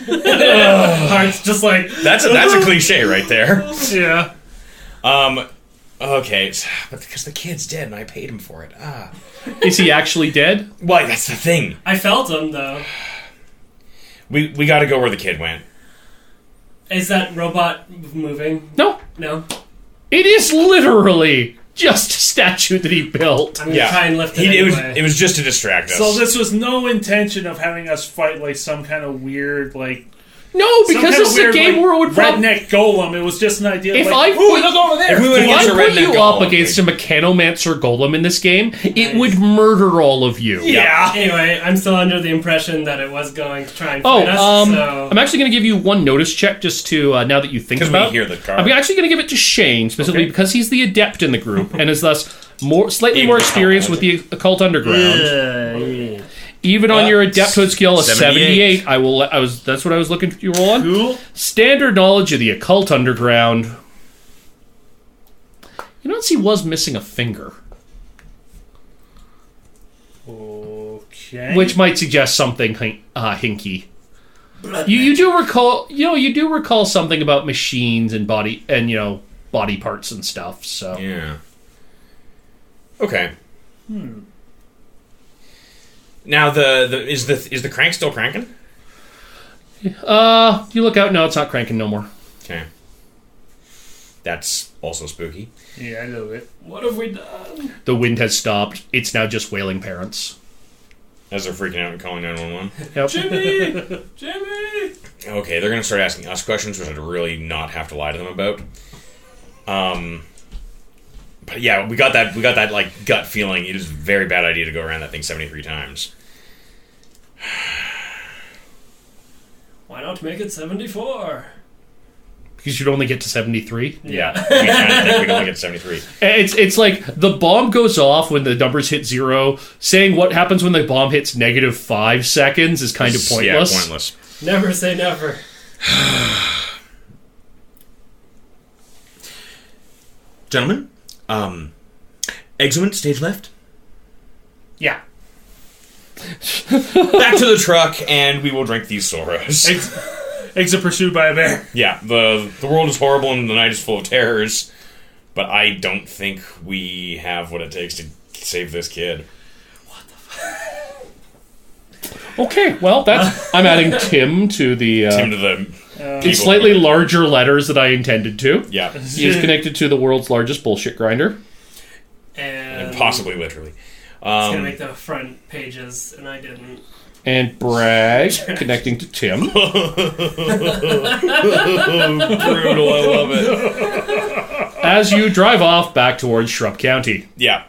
Heart's just like that's a cliche right there. Yeah. Okay, but because the kid's dead and I paid him for it. Is he actually dead? Well, that's the thing. I felt him though. We got to go where the kid went. Is that robot moving? No. It is literally just a statue that he built. I'm gonna try and lift it anyway. It was just to distract us. So this was no intention of having us fight like some kind of weird No, because this is a game where it would redneck golem. It was just an idea. If look over there. If we If I put you up against a Mechanomancer golem in this game, it would murder all of you. Yeah. Anyway, I'm still under the impression that it was going to try and fight us. So. I'm actually going to give you one notice check just to, now that you think about it. We hear the car. I'm actually going to give it to Shane, specifically because he's the adept in the group and is thus slightly more experienced with the occult underground. Even on your adepthood skill of 78, that's what I was looking for you roll on. Cool. Standard knowledge of the occult underground. You notice he was missing a finger. Okay. Which might suggest something hinky. You do recall something about machines and body parts and stuff. So yeah. Okay. Now is the crank still cranking? You look out. No, it's not cranking no more. Okay. That's also spooky. Yeah, I know it. What have we done? The wind has stopped. It's now just wailing parents. As they're freaking out and calling 911. Yep. Jimmy! Okay, they're going to start asking us questions, which I'd really not have to lie to them about. But yeah, we got that like gut feeling. It is a very bad idea to go around that thing 73 times. Why not make it 74? Because you'd only get to 73. Yeah, we kind of think we'd only get to 73. It's like the bomb goes off when the numbers hit 0. Saying what happens when the bomb hits -5 seconds is kind of pointless. Yeah, pointless. Never say never. Gentlemen, exhument stage left. Yeah. Back to the truck, and we will drink these sorrows. Exit pursued by a bear. Yeah, the world is horrible and the night is full of terrors, but I don't think we have what it takes to save this kid. What the fuck? Okay, well, I'm adding Tim to the... in slightly larger letters than I intended to. Yeah. He is connected to the world's largest bullshit grinder. And possibly literally. It's going to make the front pages, and I didn't. And Bragg, connecting to Tim. Brutal, I love it. As you drive off back towards Shrubbe County. Yeah.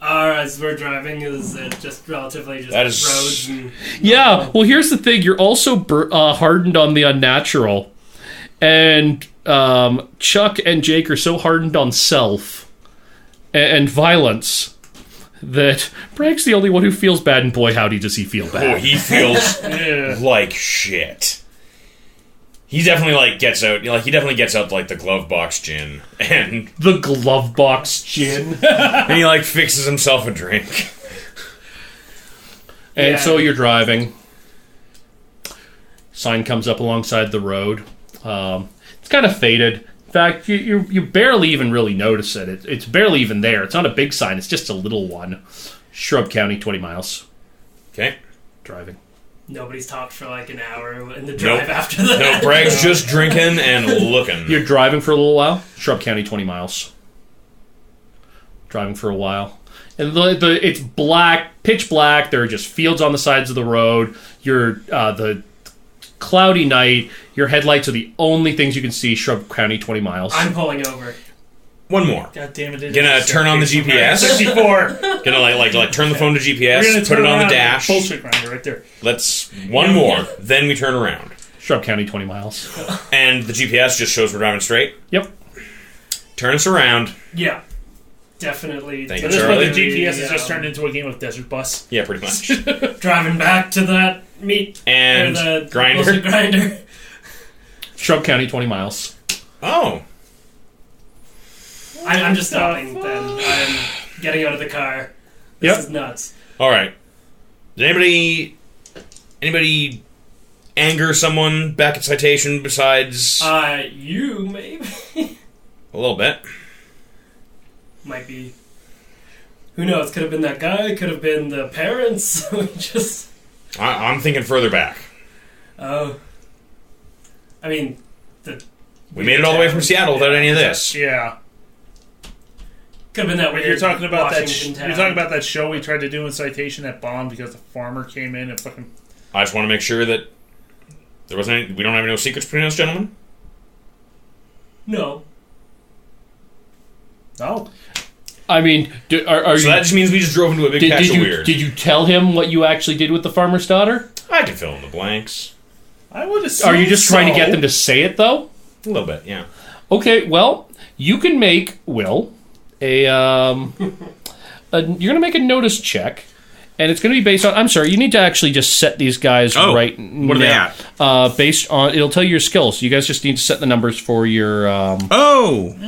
As we're driving, is it just relatively roads? Yeah, well, here's the thing. You're also hardened on the unnatural. And Chuck and Jake are so hardened on self and violence that Bragg's the only one who feels bad, and boy, howdy does he feel bad. Oh, he feels like shit. He definitely gets out the glove box gin and the glove box gin, and he fixes himself a drink. And so you're driving. Sign comes up alongside the road. It's kind of faded. In fact, you barely even really notice it. It's barely even there. It's not a big sign. It's just a little one. Shrubbe County, 20 miles. Okay. Driving. Nobody's talked for an hour in the drive after that. No, Bragg's just drinking and looking. You're driving for a little while. Shrubbe County, 20 miles. Driving for a while. And it's black, pitch black. There are just fields on the sides of the road. The cloudy night. Your headlights are the only things you can see. Shrubbe County, 20 miles. I'm pulling over. One more. God damn it! Gonna turn on the GPS. 64. Gonna turn the phone to GPS. Put it on the dash. Bullshit grinder right there. Let's one more. Then we turn around. Shrubbe County, 20 miles. And the GPS just shows we're driving straight. Yep. Turn us around. Yeah. Definitely. Thank So you, this point, the Charlie. GPS has just turned into a game of Desert Bus. Yeah, pretty much. Driving back to that meat And the grinder. bullshit grinder. Shrubbe County, 20 miles. Oh. I'm just stopping then. I'm getting out of the car. This is nuts. All right. Did anybody anger someone back at Citation besides... You, maybe? A little bit. Might be. Who knows? Could have been that guy. Could have been the parents. Just. I'm thinking further back. Oh. I mean, we made it all the way from Seattle without any of this. Yeah. Could have been that weird. You're talking about Washington you're talking about that show we tried to do in Citation that bombed because the farmer came in and fucking. I just want to make sure that there wasn't any, we don't have no secrets between us, gentlemen. No. No. I mean, are so you... that just means we just drove into a big patch of weird. Did you tell him what you actually did with the farmer's daughter? I can fill in the blanks. I would assume. Are you just trying to get them to say it, though? A little bit, yeah. Okay, well, you can make, Will, you're going to make a notice check, and it's going to be based on... I'm sorry, you need to actually just set these guys right now. What are they at? Based on... It'll tell you your skills. You guys just need to set the numbers for your...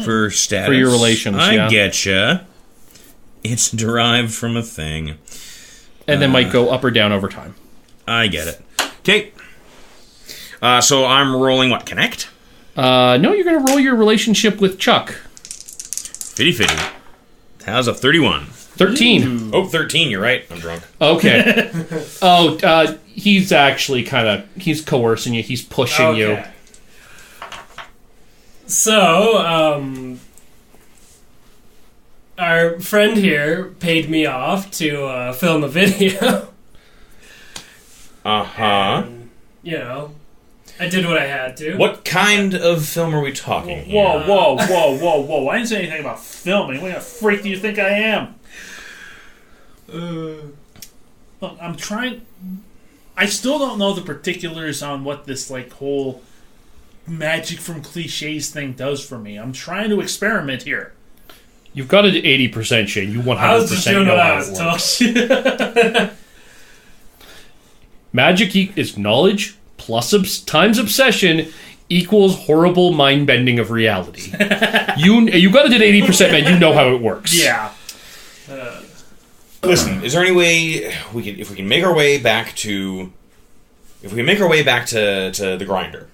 for status. For your relations, I yeah. getcha. It's derived from a thing. And then might go up or down over time. I get it. Okay. So I'm rolling what? Connect? No, you're going to roll your relationship with Chuck. Fitty. How's a 31? 13. Ooh. Oh, 13, you're right. I'm drunk. Okay. He's actually he's coercing you. He's pushing you. So, our friend here paid me off to film a video. Uh-huh. And, you know, I did what I had to. What kind of film are we talking here? Whoa. I didn't say anything about filming. What kind of freak do you think I am? Look, I'm trying... I still don't know the particulars on what this, whole magic from cliches thing does for me. I'm trying to experiment here. You've got it at 80%, Shane. You 100% I was just doing know what I how was it works. Magic is knowledge plus times obsession equals horrible mind bending of reality. You got it at 80%, man. You know how it works. Yeah. Listen, is there any way if we can make our way back to the grinder?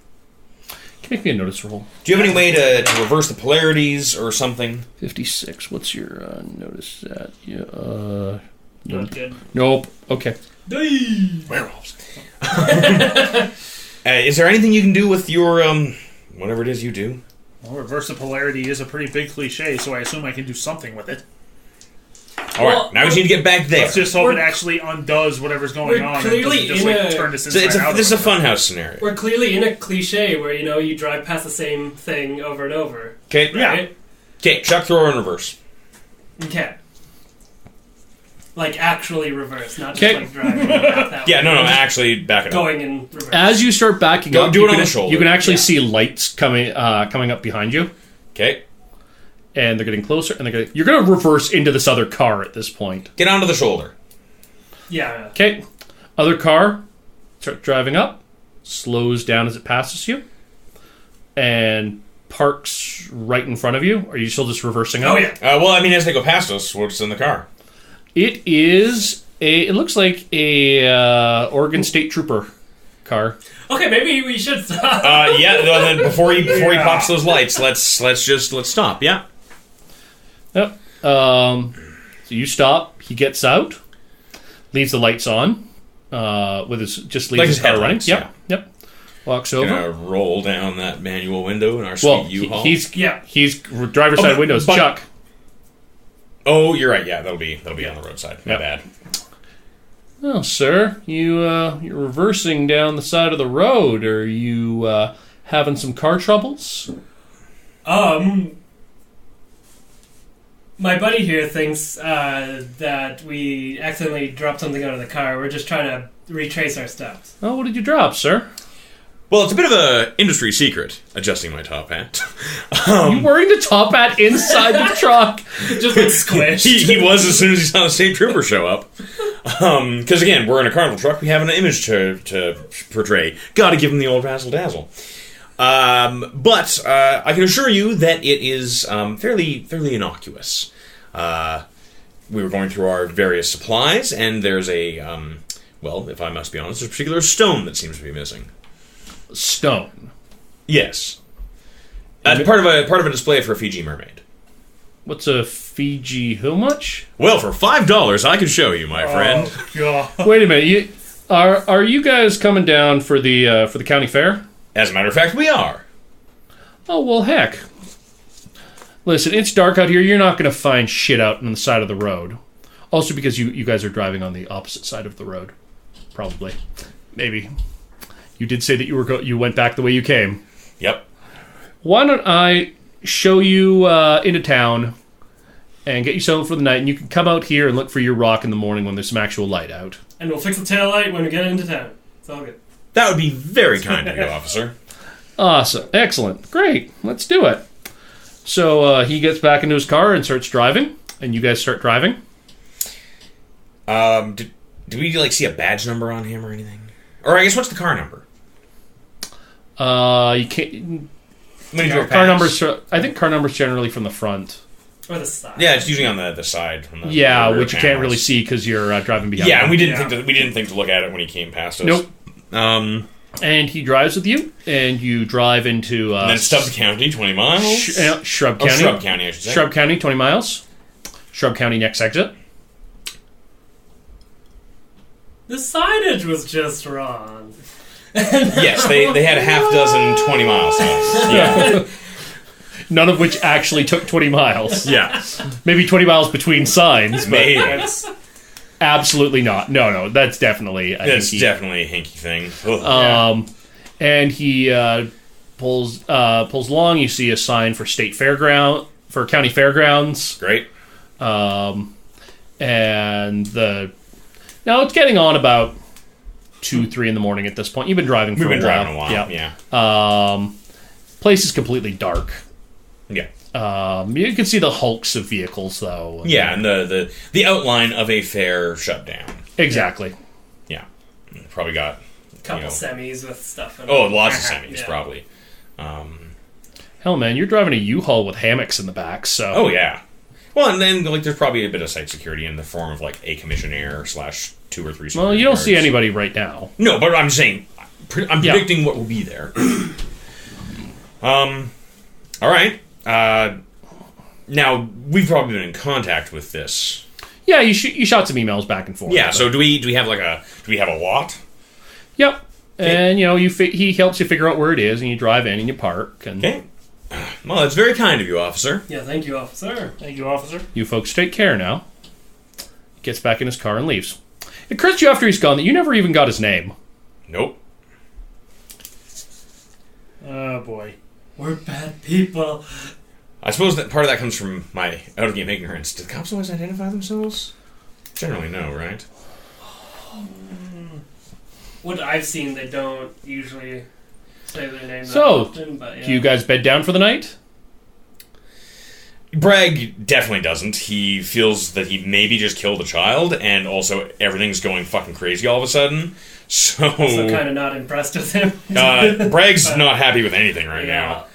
Can you make me a notice roll? Do you have any way to reverse the polarities or something? 56. What's your notice at? Yeah. Not good. Nope. Okay. Werewolves. Is there anything you can do with your whatever it is you do? Well, reverse the polarity is a pretty big cliche, so I assume I can do something with it. All right, now we need to get back there. Let's just hope it actually undoes whatever's going on. Clearly and doesn't just turn this inside out. This is a funhouse scenario. We're clearly in a cliche where, you drive past the same thing over and over. Okay, right? Okay, Chuck, throw her in reverse. Okay. Actually reverse, not just driving back that way. Yeah, no, actually back it up. Going in reverse. As you start backing up, do it on the shoulder. You can actually see lights coming up behind you. Okay. And they're getting closer, and you're going to reverse into this other car at this point. Get onto the shoulder. Yeah. Okay. Other car starts driving up, slows down as it passes you, and parks right in front of you. Are you still just reversing up? Oh, yeah. As they go past us, what's in the car? It looks like a Oregon State Trooper car. Okay, maybe we should stop. Then before he pops those lights, let's stop. Yeah. Yep. So you stop. He gets out, leaves the lights on, leaves his car running. Yep. Walks over. Gonna roll down that manual window in our sweet U-Haul. He's driver's side windows. Chuck. Oh, you're right. Yeah, that'll be on the roadside. My bad. Well, sir, you're reversing down the side of the road. Are you having some car troubles? My buddy here thinks that we accidentally dropped something out of the car. We're just trying to retrace our steps. Oh, what did you drop, sir? Well, it's a bit of a industry secret, adjusting my top hat. You wearing the top hat inside the truck? Just like squished. He was as soon as he saw the state trooper show up. Because again, we're in a carnival truck. We have an image to portray. Got to give him the old razzle dazzle. But I can assure you that it is fairly innocuous. We were going through our various supplies, and there's a well, if I must be honest, there's a particular stone that seems to be missing. Stone. Yes. That's part of a display for a Fiji mermaid. What's a Fiji? How much? Well, for $5, I can show you, my friend. God. Wait a minute. Are you guys coming down for the county fair? As a matter of fact, we are. Oh well, heck. Listen, it's dark out here. You're not going to find shit out on the side of the road. Also, because you guys are driving on the opposite side of the road, probably, maybe. You did say that you went back the way you came. Yep. Why don't I show you into town and get you settled for the night, and you can come out here and look for your rock in the morning when there's some actual light out. And we'll fix the taillight when we get into town. It's all good. That would be very kind of you, officer. Awesome. Excellent. Great. Let's do it. So he gets back into his car and starts driving, and you guys start driving. Do we see a badge number on him or anything? Or I guess what's the car number? You can't. Car numbers. I think car numbers generally from the front. Or the side. Yeah, it's usually on the side. From the which panels. you can't really see because you're driving behind. Yeah, and we didn't think to look at it when he came past us. Nope. And he drives with you, and you drive into and then Stubbs County, 20 miles. Shrubbe County. Shrubbe County, I should say. Shrubbe County, 20 miles. Shrubbe County, next exit. The signage was just wrong. Yes, they had a half dozen 20-mile signs. Yeah. None of which actually took 20 miles. Yeah. Maybe 20 miles between signs. Maybe. Absolutely not. No, that's definitely a hinky. Definitely a hinky thing. And he pulls along. You see a sign for county fairgrounds. Great. Now it's getting on about 2-3 in the morning at this point. You've been driving for a while. We've been driving a while. Yeah. Place is completely dark. Yeah. You can see the hulks of vehicles, though. Yeah, and the outline of a fair shutdown. Exactly. Yeah. Probably got a couple semis with stuff in lots of semis, probably. Hell, man, you're driving a U-Haul with hammocks in the back, so... Oh, yeah. Well, and then there's probably a bit of site security in the form of a commissionaire / 2 or 3 security Well, you don't guards. see anybody right now. No, but I'm saying... I'm predicting what will be there. All right. Now, we've probably been in contact with this. Yeah, you shot some emails back and forth. Yeah, so do we have a lot? Yep. And, he helps you figure out where it is, and you drive in and you park. And okay. Well, that's very kind of you, officer. Yeah, thank you, officer. Thank you, officer. You folks take care now. Gets back in his car and leaves. It occurs to you after he's gone that you never even got his name. Nope. Oh, boy. We're bad people. I suppose that part of that comes from my out-of-game ignorance. Do the cops always identify themselves? Generally, no, right? What I've seen, they don't usually say their name that So, often, but yeah. do you guys bed down for the night? Bragg definitely doesn't. He feels that he maybe just killed a child, and also everything's going fucking crazy all of a sudden. So kind of not impressed with him. Bragg's not happy with anything right now.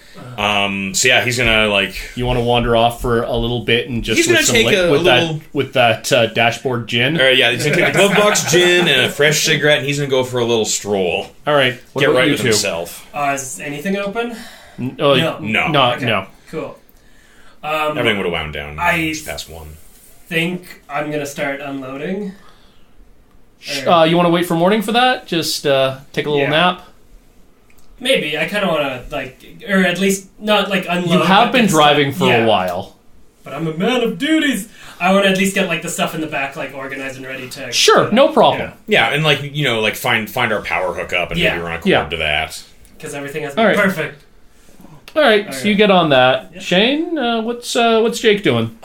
So yeah, he's gonna You want to wander off for a little bit and just he's gonna take with that dashboard gin. Yeah, he's gonna take a glove box gin and a fresh cigarette, and he's gonna go for a little stroll. All right, get right with himself. Is anything open? No. No. Cool. Everything would have wound down just past 1. Think I'm gonna start unloading. You want to wait for morning for that? Just take a little nap. Maybe. I kind of want to, or at least not, unload. You have been driving for a while. But I'm a man of duties. I want to at least get, the stuff in the back, organized and ready to... Sure, no problem. Yeah, and, find our power hookup and maybe run a cord to that. Because everything has been perfect. All right, so you get on that. Yeah. Shane, what's Jake doing?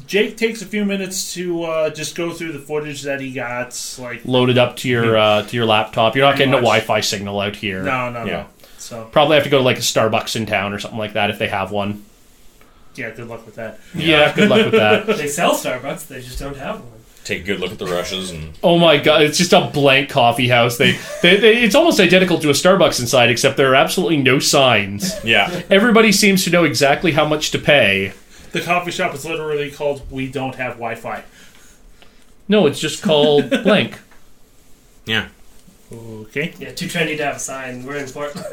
Jake takes a few minutes to just go through the footage that he got, like loaded up to your laptop. You're not getting a Wi-Fi signal out here. No. So probably have to go to like a Starbucks in town or something like that if they have one. Yeah, good luck with that. Yeah, good luck with that. They sell Starbucks, they just don't have one. Take a good look at the rushes and... Oh my god, it's just a blank coffee house. They it's almost identical to a Starbucks inside, except there are absolutely no signs. Yeah. Everybody seems to know exactly how much to pay. The coffee shop is literally called We Don't Have Wi-Fi. No, it's just called blank. Yeah. Okay. Yeah, too trendy to have a sign. We're in Portland.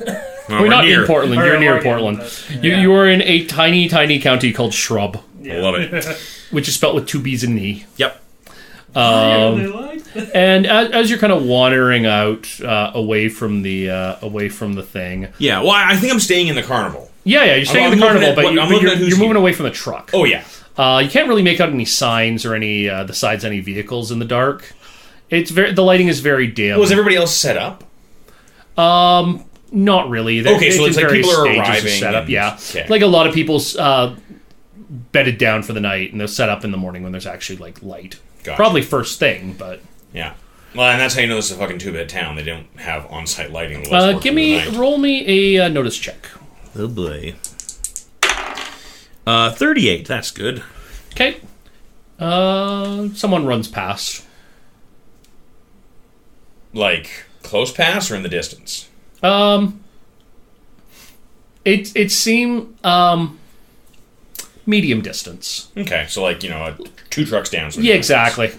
Well, we're not in Portland. You're near Portland. Yeah. You are in a tiny, tiny county called Shrubbe. Yeah. I love it. Which is spelled with 2 B's and an E. Yep. And as you're kind of wandering out away from the thing. Yeah, well, I think I'm staying in the carnival. Yeah, you're staying in the carnival, but you're moving away from the truck. Oh yeah. You can't really make out any signs or any any vehicles in the dark. The lighting is very dim. Was everybody else set up? Not really. Okay, so it's like people are arriving. Set up, yeah. Okay. Like a lot of people's bedded down for the night, and they're set up in the morning when there's actually like light. Gotcha. Probably first thing, but yeah. Well, and that's how you know this is a fucking 2-bit town. They don't have on-site lighting. Roll me a notice check. Oh boy. 38. That's good. Okay. Someone runs past. Like close pass or in the distance? It seemed medium distance. Okay, so like 2 trucks down. Yeah, exactly.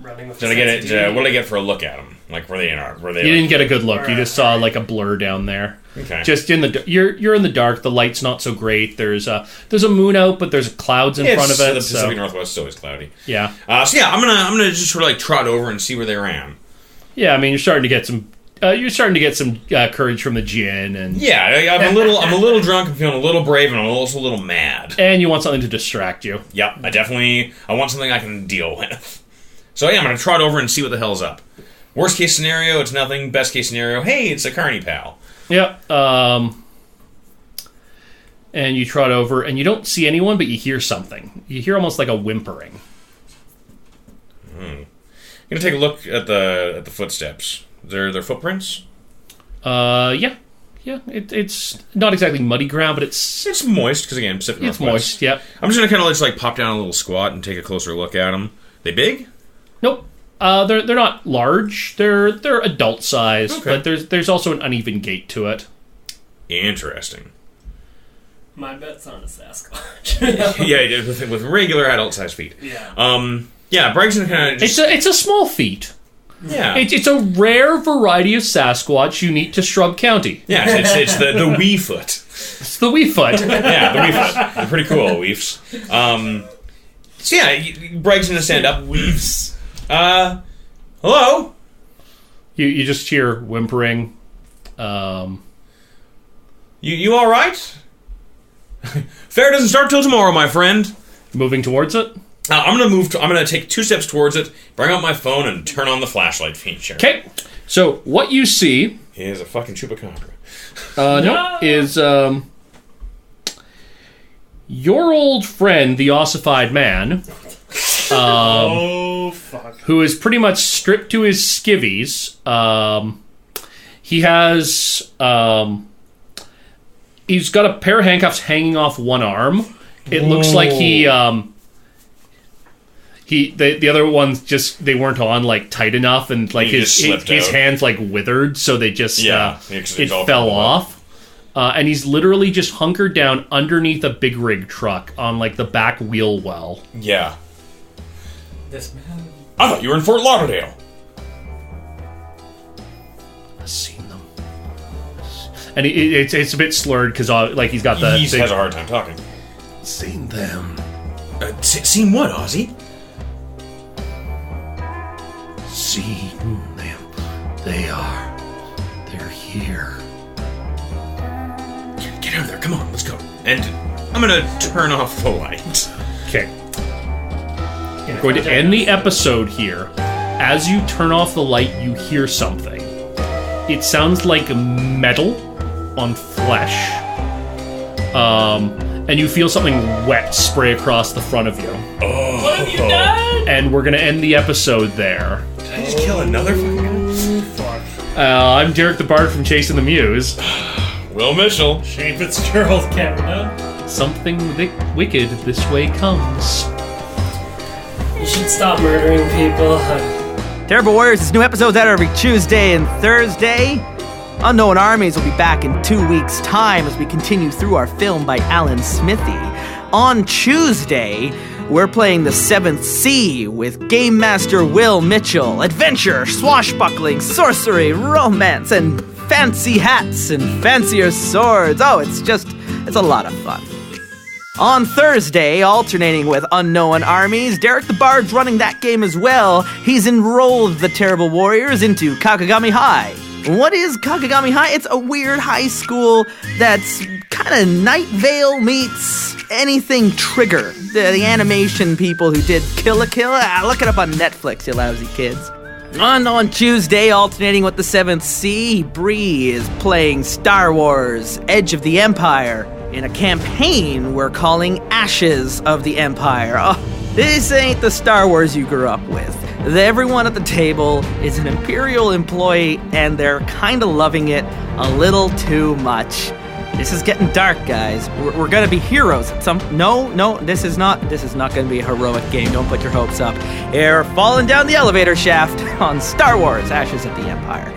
Running with did I get it? What did I get for a look at them? Like were they in our? Were they? You didn't get a good look. You just saw like a blur down there. Okay. Just in the you're in the dark. The light's not so great. There's a moon out, but there's clouds in front of it. The Pacific Northwest is always cloudy. Yeah. So yeah, I'm gonna just sort of like trot over and see where they ran. Yeah, I mean you're starting to get some. You're starting to get some courage from the gin, and I'm a little drunk. I'm feeling a little brave, and I'm also a little mad. And you want something to distract you. Yep, I want something I can deal with. So yeah, I'm gonna trot over and see what the hell's up. Worst case scenario, it's nothing. Best case scenario, hey, it's a carny pal. Yep. And you trot over, and you don't see anyone, but you hear something. You hear almost like a whimpering. I'm gonna take a look at the footsteps. Their footprints? Yeah. It's not exactly muddy ground, but it's moist because again, Pacific Northwest. It's moist. Yep. I'm just gonna kind of just like pop down a little squat and take a closer look at them. They big? Nope. They're not large. They're adult size, okay. But there's also an uneven gait to it. Interesting. My bet's on a Sasquatch. Yeah, with regular adult size feet. Yeah. Yeah, Briggs kind of just... It's a small feat. Yeah. It's a rare variety of Sasquatch unique to Shrubbe County. Yeah, it's the wee foot. It's the wee foot. Yeah, the wee foot. They're pretty cool, weefs. So yeah, Briggs gonna stand up. Weefs. Hello? You just hear whimpering. You all right? Fair doesn't start till tomorrow, my friend. Moving towards it? I'm gonna take 2 steps towards it, bring out my phone, and turn on the flashlight feature. Okay. So what you see is a fucking chupacabra. Is your old friend, the ossified man. Oh fuck! Who is pretty much stripped to his skivvies. He has he's got a pair of handcuffs hanging off one arm. It looks like the other ones just they weren't on like tight enough, and like his hands like withered, so they just it fell off. And he's literally just hunkered down underneath a big rig truck on like the back wheel well. Yeah. This man. I thought you were in Fort Lauderdale. I've seen them, and it's a bit slurred because like he's got the. He has a hard time talking. Seen them. Seen what, Ozzy? Seen them. They're here. Get out of there! Come on, let's go. And I'm gonna turn off the light. Okay. I'm going to end the episode here. As you turn off the light, you hear something. It sounds like metal on flesh. and you feel something wet spray across the front of you. Oh. What have you done? And we're gonna end the episode there. Did I just kill another fucking guy? I'm Derek the Bard from Chasing the Muse. Will Mitchell. Shane Fitzgerald. Canada. Something wicked this way comes. You should stop murdering people. Terrible Warriors is new episodes out every Tuesday and Thursday. Unknown Armies will be back in 2 weeks' time as we continue through our film by Alan Smithy. On Tuesday, we're playing the 7th Sea with Game Master Will Mitchell. Adventure, swashbuckling, sorcery, romance, and fancy hats and fancier swords. Oh, it's a lot of fun. On Thursday, alternating with Unknown Armies, Derek the Bard's running that game as well. He's enrolled the Terrible Warriors into Kakagami High. What is Kakagami High? It's a weird high school that's kind of Night Vale meets anything Trigger. The animation people who did Kill la Kill. Look it up on Netflix, you lousy kids. On Tuesday, alternating with the 7th Sea, Bree is playing Star Wars Edge of the Empire in a campaign we're calling Ashes of the Empire. Oh, this ain't the Star Wars you grew up with. Everyone at the table is an Imperial employee, and they're kind of loving it a little too much. This is getting dark, guys. We're gonna be heroes at some... No, this is not gonna be a heroic game. Don't put your hopes up. You're falling down the elevator shaft on Star Wars Ashes of the Empire.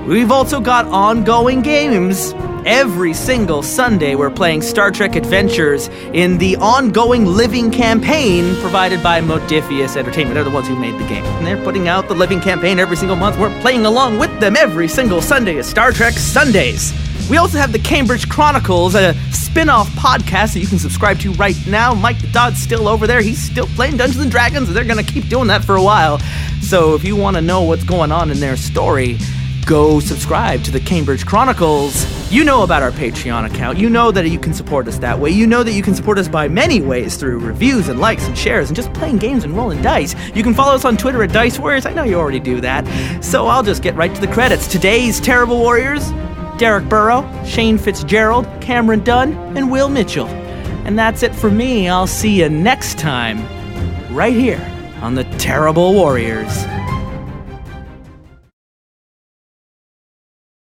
We've also got ongoing games. Every single Sunday, we're playing Star Trek Adventures in the ongoing living campaign provided by Modifius Entertainment. They're the ones who made the game. And they're putting out the living campaign every single month. We're playing along with them every single Sunday as Star Trek Sundays. We also have the Cambridge Chronicles, a spin-off podcast that you can subscribe to right now. Mike the Dog's still over there. He's still playing Dungeons & Dragons, and they're going to keep doing that for a while. So if you want to know what's going on in their story, go subscribe to the Cambridge Chronicles. You know about our Patreon account. You know that you can support us that way. You know that you can support us by many ways through reviews and likes and shares and just playing games and rolling dice. You can follow us on Twitter at Dice Warriors. I know you already do that. So I'll just get right to the credits. Today's Terrible Warriors: Derek Burrow, Shane Fitzgerald, Cameron Dunn, and Will Mitchell. And that's it for me. I'll see you next time, right here on the Terrible Warriors.